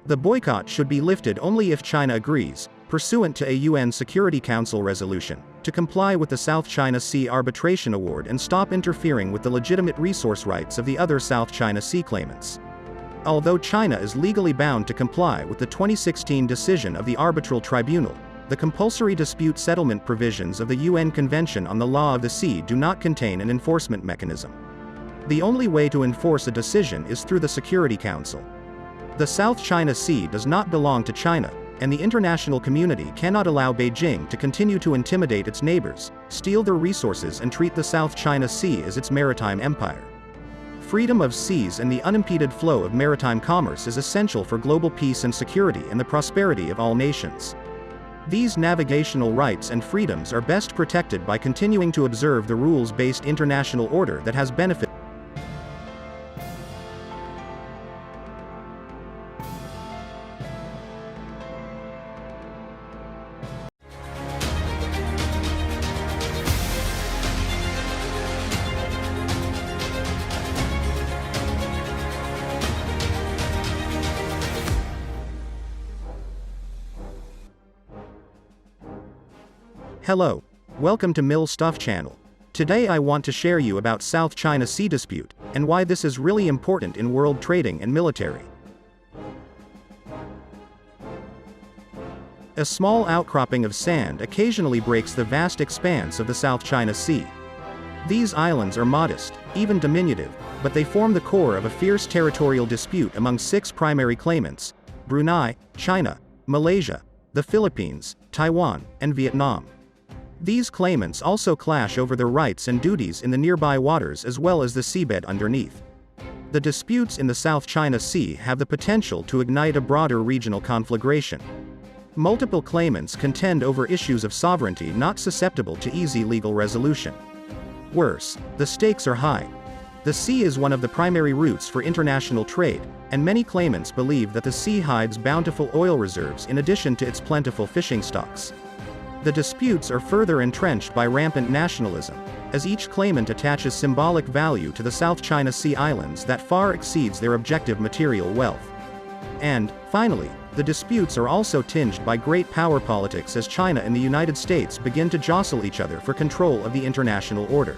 The boycott should be lifted only if China agrees, pursuant to a UN Security Council resolution, to comply with the South China Sea Arbitration Award and stop interfering with the legitimate resource rights of the other South China Sea claimants. Although China is legally bound to comply with the 2016 decision of the Arbitral Tribunal, the compulsory dispute settlement provisions of the UN Convention on the Law of the Sea do not contain an enforcement mechanism. The only way to enforce a decision is through the Security Council. The South China Sea does not belong to China, and the international community cannot allow Beijing to continue to intimidate its neighbors, steal their resources and treat the South China Sea as its maritime empire. Freedom of seas and the unimpeded flow of maritime commerce is essential for global peace and security and the prosperity of all nations. These navigational rights and freedoms are best protected by continuing to observe the rules-based international order that has benefited. Hello. Welcome to Milstuff channel. Today I want to share you about South China Sea dispute, and why this is really important in world trading and military. A small outcropping of sand occasionally breaks the vast expanse of the South China Sea. These islands are modest, even diminutive, but they form the core of a fierce territorial dispute among 6 primary claimants: Brunei, China, Malaysia, the Philippines, Taiwan, and Vietnam. These claimants also clash over their rights and duties in the nearby waters as well as the seabed underneath. The disputes in the South China Sea have the potential to ignite a broader regional conflagration. Multiple claimants contend over issues of sovereignty not susceptible to easy legal resolution. Worse, the stakes are high. The sea is one of the primary routes for international trade, and many claimants believe that the sea hides bountiful oil reserves in addition to its plentiful fishing stocks. The disputes are further entrenched by rampant nationalism, as each claimant attaches symbolic value to the South China Sea islands that far exceeds their objective material wealth. And, finally, the disputes are also tinged by great power politics as China and the United States begin to jostle each other for control of the international order.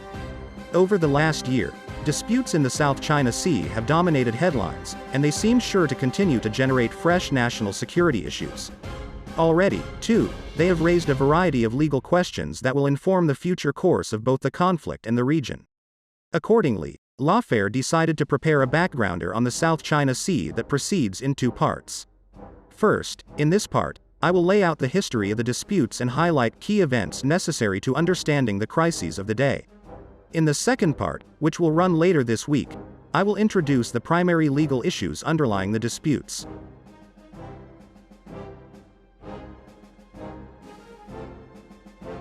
Over the last year, disputes in the South China Sea have dominated headlines, and they seem sure to continue to generate fresh national security issues. Already, too, they have raised a variety of legal questions that will inform the future course of both the conflict and the region. Accordingly, Lawfare decided to prepare a backgrounder on the South China Sea that proceeds in 2 parts. First, in this part, I will lay out the history of the disputes and highlight key events necessary to understanding the crises of the day. In the second part, which will run later this week, I will introduce the primary legal issues underlying the disputes.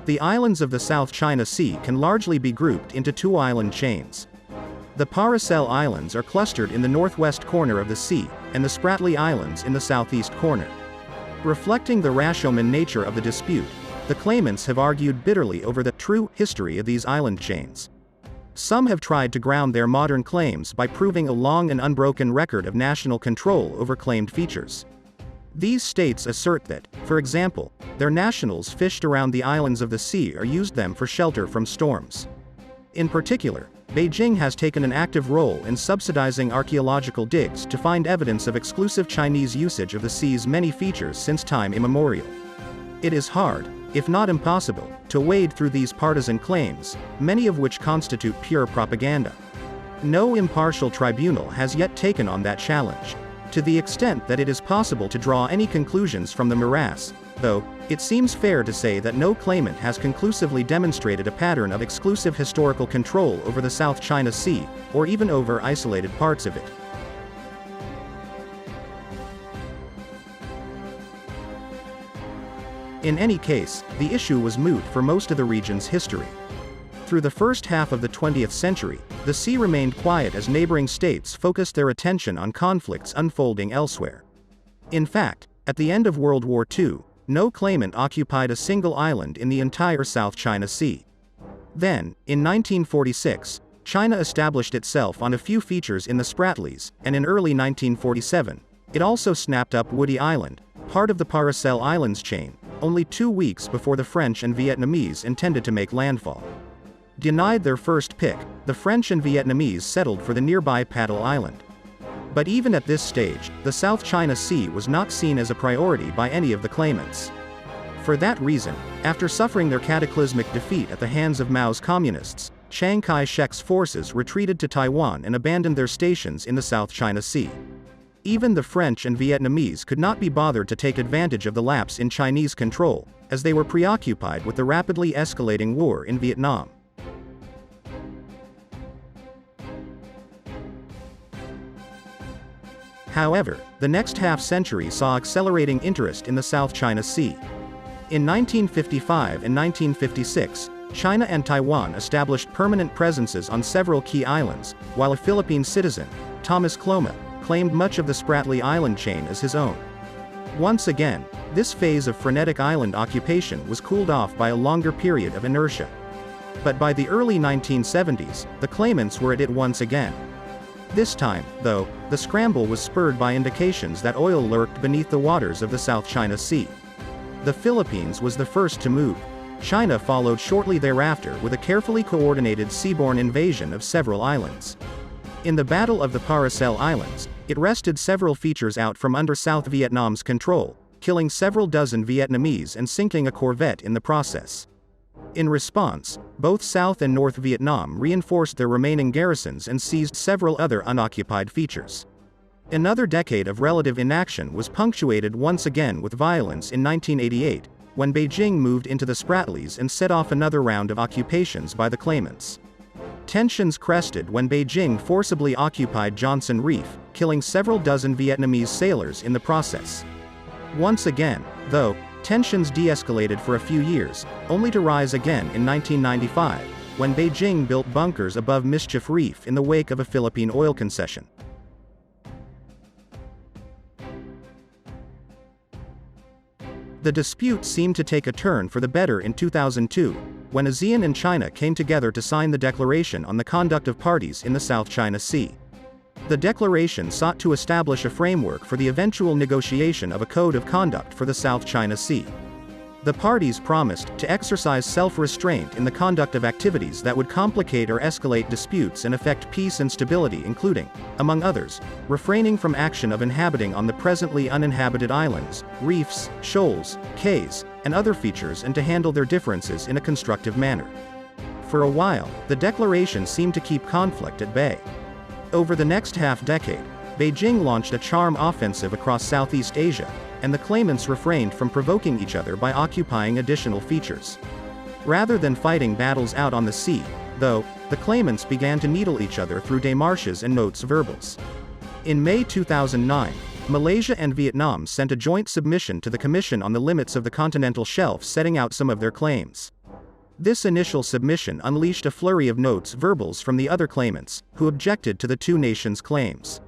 The islands of the South China Sea can largely be grouped into 2 island chains. The Paracel Islands are clustered in the northwest corner of the sea, and the Spratly Islands in the southeast corner. Reflecting the Rashomon nature of the dispute, the claimants have argued bitterly over the true history of these island chains. Some have tried to ground their modern claims by proving a long and unbroken record of national control over claimed features. These states assert that, for example, their nationals fished around the islands of the sea or used them for shelter from storms. In particular, Beijing has taken an active role in subsidizing archaeological digs to find evidence of exclusive Chinese usage of the sea's many features since time immemorial. It is hard, if not impossible, to wade through these partisan claims, many of which constitute pure propaganda. No impartial tribunal has yet taken on that challenge. To the extent that it is possible to draw any conclusions from the morass, though, it seems fair to say that no claimant has conclusively demonstrated a pattern of exclusive historical control over the South China Sea, or even over isolated parts of it. In any case, the issue was moot for most of the region's history. Through the first half of the 20th century, the sea remained quiet as neighboring states focused their attention on conflicts unfolding elsewhere. In fact, at the end of World War II, no claimant occupied a single island in the entire South China Sea. Then, in 1946, China established itself on a few features in the Spratlys, and in early 1947, it also snapped up Woody Island, part of the Paracel Islands chain, only 2 weeks before the French and Vietnamese intended to make landfall. Denied their first pick, the French and Vietnamese settled for the nearby Paddle Island. But even at this stage, the South China Sea was not seen as a priority by any of the claimants. For that reason, after suffering their cataclysmic defeat at the hands of Mao's communists, Chiang Kai-shek's forces retreated to Taiwan and abandoned their stations in the South China Sea. Even the French and Vietnamese could not be bothered to take advantage of the lapse in Chinese control, as they were preoccupied with the rapidly escalating war in Vietnam. However, the next half-century saw accelerating interest in the South China Sea. In 1955 and 1956, China and Taiwan established permanent presences on several key islands, while a Philippine citizen, Thomas Cloma, claimed much of the Spratly Island chain as his own. Once again, this phase of frenetic island occupation was cooled off by a longer period of inertia. But by the early 1970s, the claimants were at it once again. This time, though, the scramble was spurred by indications that oil lurked beneath the waters of the South China Sea. The Philippines was the first to move. China followed shortly thereafter with a carefully coordinated seaborne invasion of several islands. In the Battle of the Paracel Islands, it wrested several features out from under South Vietnam's control, killing several dozen Vietnamese and sinking a corvette in the process. In response, both South and North Vietnam reinforced their remaining garrisons and seized several other unoccupied features. Another decade of relative inaction was punctuated once again with violence in 1988, when Beijing moved into the Spratlys and set off another round of occupations by the claimants. Tensions crested when Beijing forcibly occupied Johnson Reef, killing several dozen Vietnamese sailors in the process. Once again, though, tensions de-escalated for a few years, only to rise again in 1995, when Beijing built bunkers above Mischief Reef in the wake of a Philippine oil concession. The dispute seemed to take a turn for the better in 2002, when ASEAN and China came together to sign the Declaration on the Conduct of Parties in the South China Sea. The declaration sought to establish a framework for the eventual negotiation of a code of conduct for the South China Sea. The parties promised to exercise self-restraint in the conduct of activities that would complicate or escalate disputes and affect peace and stability, including, among others, refraining from action of inhabiting on the presently uninhabited islands, reefs, shoals, cays, and other features, and to handle their differences in a constructive manner. For a while, the declaration seemed to keep conflict at bay. Over the next half-decade, Beijing launched a charm offensive across Southeast Asia, and the claimants refrained from provoking each other by occupying additional features. Rather than fighting battles out on the sea, though, the claimants began to needle each other through démarches and notes verbals. In May 2009, Malaysia and Vietnam sent a joint submission to the Commission on the Limits of the Continental Shelf setting out some of their claims. This initial submission unleashed a flurry of notes verbals from the other claimants, who objected to the two nations' claims.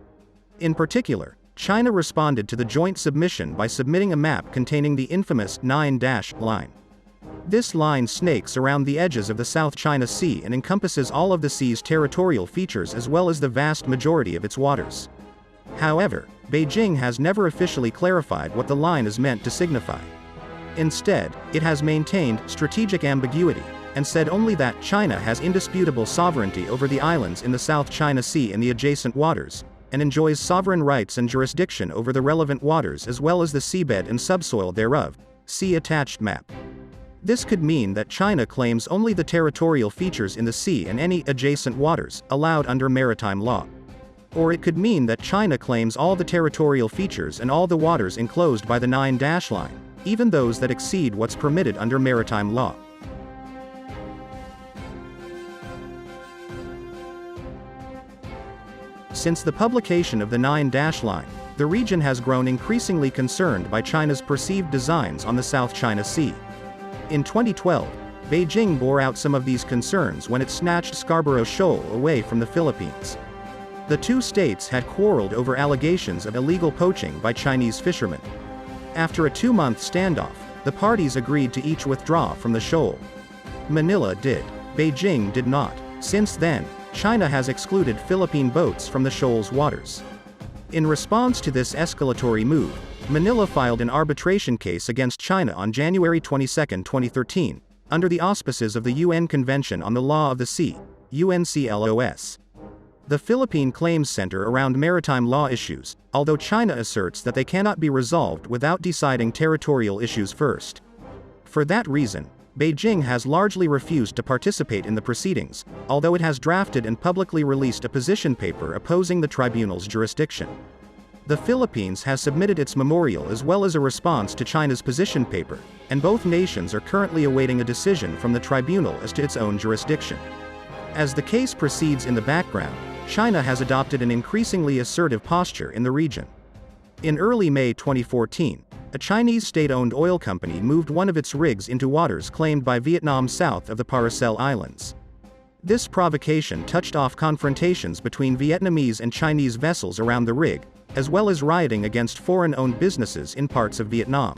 In particular, China responded to the joint submission by submitting a map containing the infamous 9-dash line. This line snakes around the edges of the South China Sea and encompasses all of the sea's territorial features as well as the vast majority of its waters. However, Beijing has never officially clarified what the line is meant to signify. Instead, it has maintained strategic ambiguity, and said only that China has indisputable sovereignty over the islands in the South China Sea and the adjacent waters, and enjoys sovereign rights and jurisdiction over the relevant waters as well as the seabed and subsoil thereof. See attached map. This could mean that China claims only the territorial features in the sea and any adjacent waters allowed under maritime law. Or it could mean that China claims all the territorial features and all the waters enclosed by the 9-dash line, even those that exceed what's permitted under maritime law. Since the publication of the 9-dash line, the region has grown increasingly concerned by China's perceived designs on the South China Sea. In 2012, Beijing bore out some of these concerns when it snatched Scarborough Shoal away from the Philippines. The two states had quarreled over allegations of illegal poaching by Chinese fishermen. After a 2-month standoff, the parties agreed to each withdraw from the shoal. Manila did. Beijing did not. Since then, China has excluded Philippine boats from the shoal's waters. In response to this escalatory move, Manila filed an arbitration case against China on January 22, 2013, under the auspices of the UN Convention on the Law of the Sea, UNCLOS. The Philippine claims center around maritime law issues, although China asserts that they cannot be resolved without deciding territorial issues first. For that reason, Beijing has largely refused to participate in the proceedings, although it has drafted and publicly released a position paper opposing the tribunal's jurisdiction. The Philippines has submitted its memorial as well as a response to China's position paper, and both nations are currently awaiting a decision from the tribunal as to its own jurisdiction. As the case proceeds in the background, China has adopted an increasingly assertive posture in the region. In early May 2014, a Chinese state-owned oil company moved one of its rigs into waters claimed by Vietnam south of the Paracel Islands. This provocation touched off confrontations between Vietnamese and Chinese vessels around the rig, as well as rioting against foreign-owned businesses in parts of Vietnam.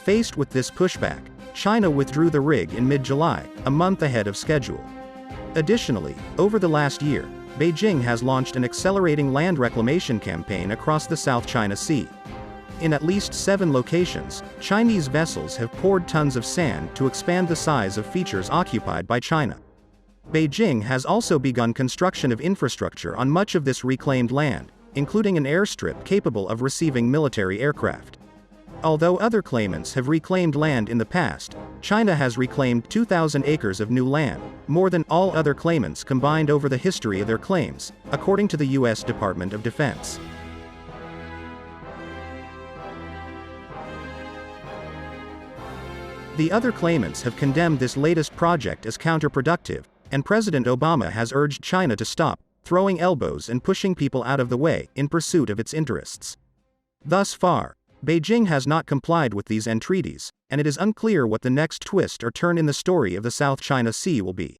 Faced with this pushback, China withdrew the rig in mid-July, a month ahead of schedule. Additionally, over the last year, Beijing has launched an accelerating land reclamation campaign across the South China Sea. In at least 7 locations, Chinese vessels have poured tons of sand to expand the size of features occupied by China. Beijing has also begun construction of infrastructure on much of this reclaimed land, including an airstrip capable of receiving military aircraft. Although other claimants have reclaimed land in the past, China has reclaimed 2,000 acres of new land, more than all other claimants combined over the history of their claims, according to the U.S. Department of Defense. The other claimants have condemned this latest project as counterproductive, and President Obama has urged China to stop throwing elbows and pushing people out of the way in pursuit of its interests. Thus far, Beijing has not complied with these entreaties, and it is unclear what the next twist or turn in the story of the South China Sea will be.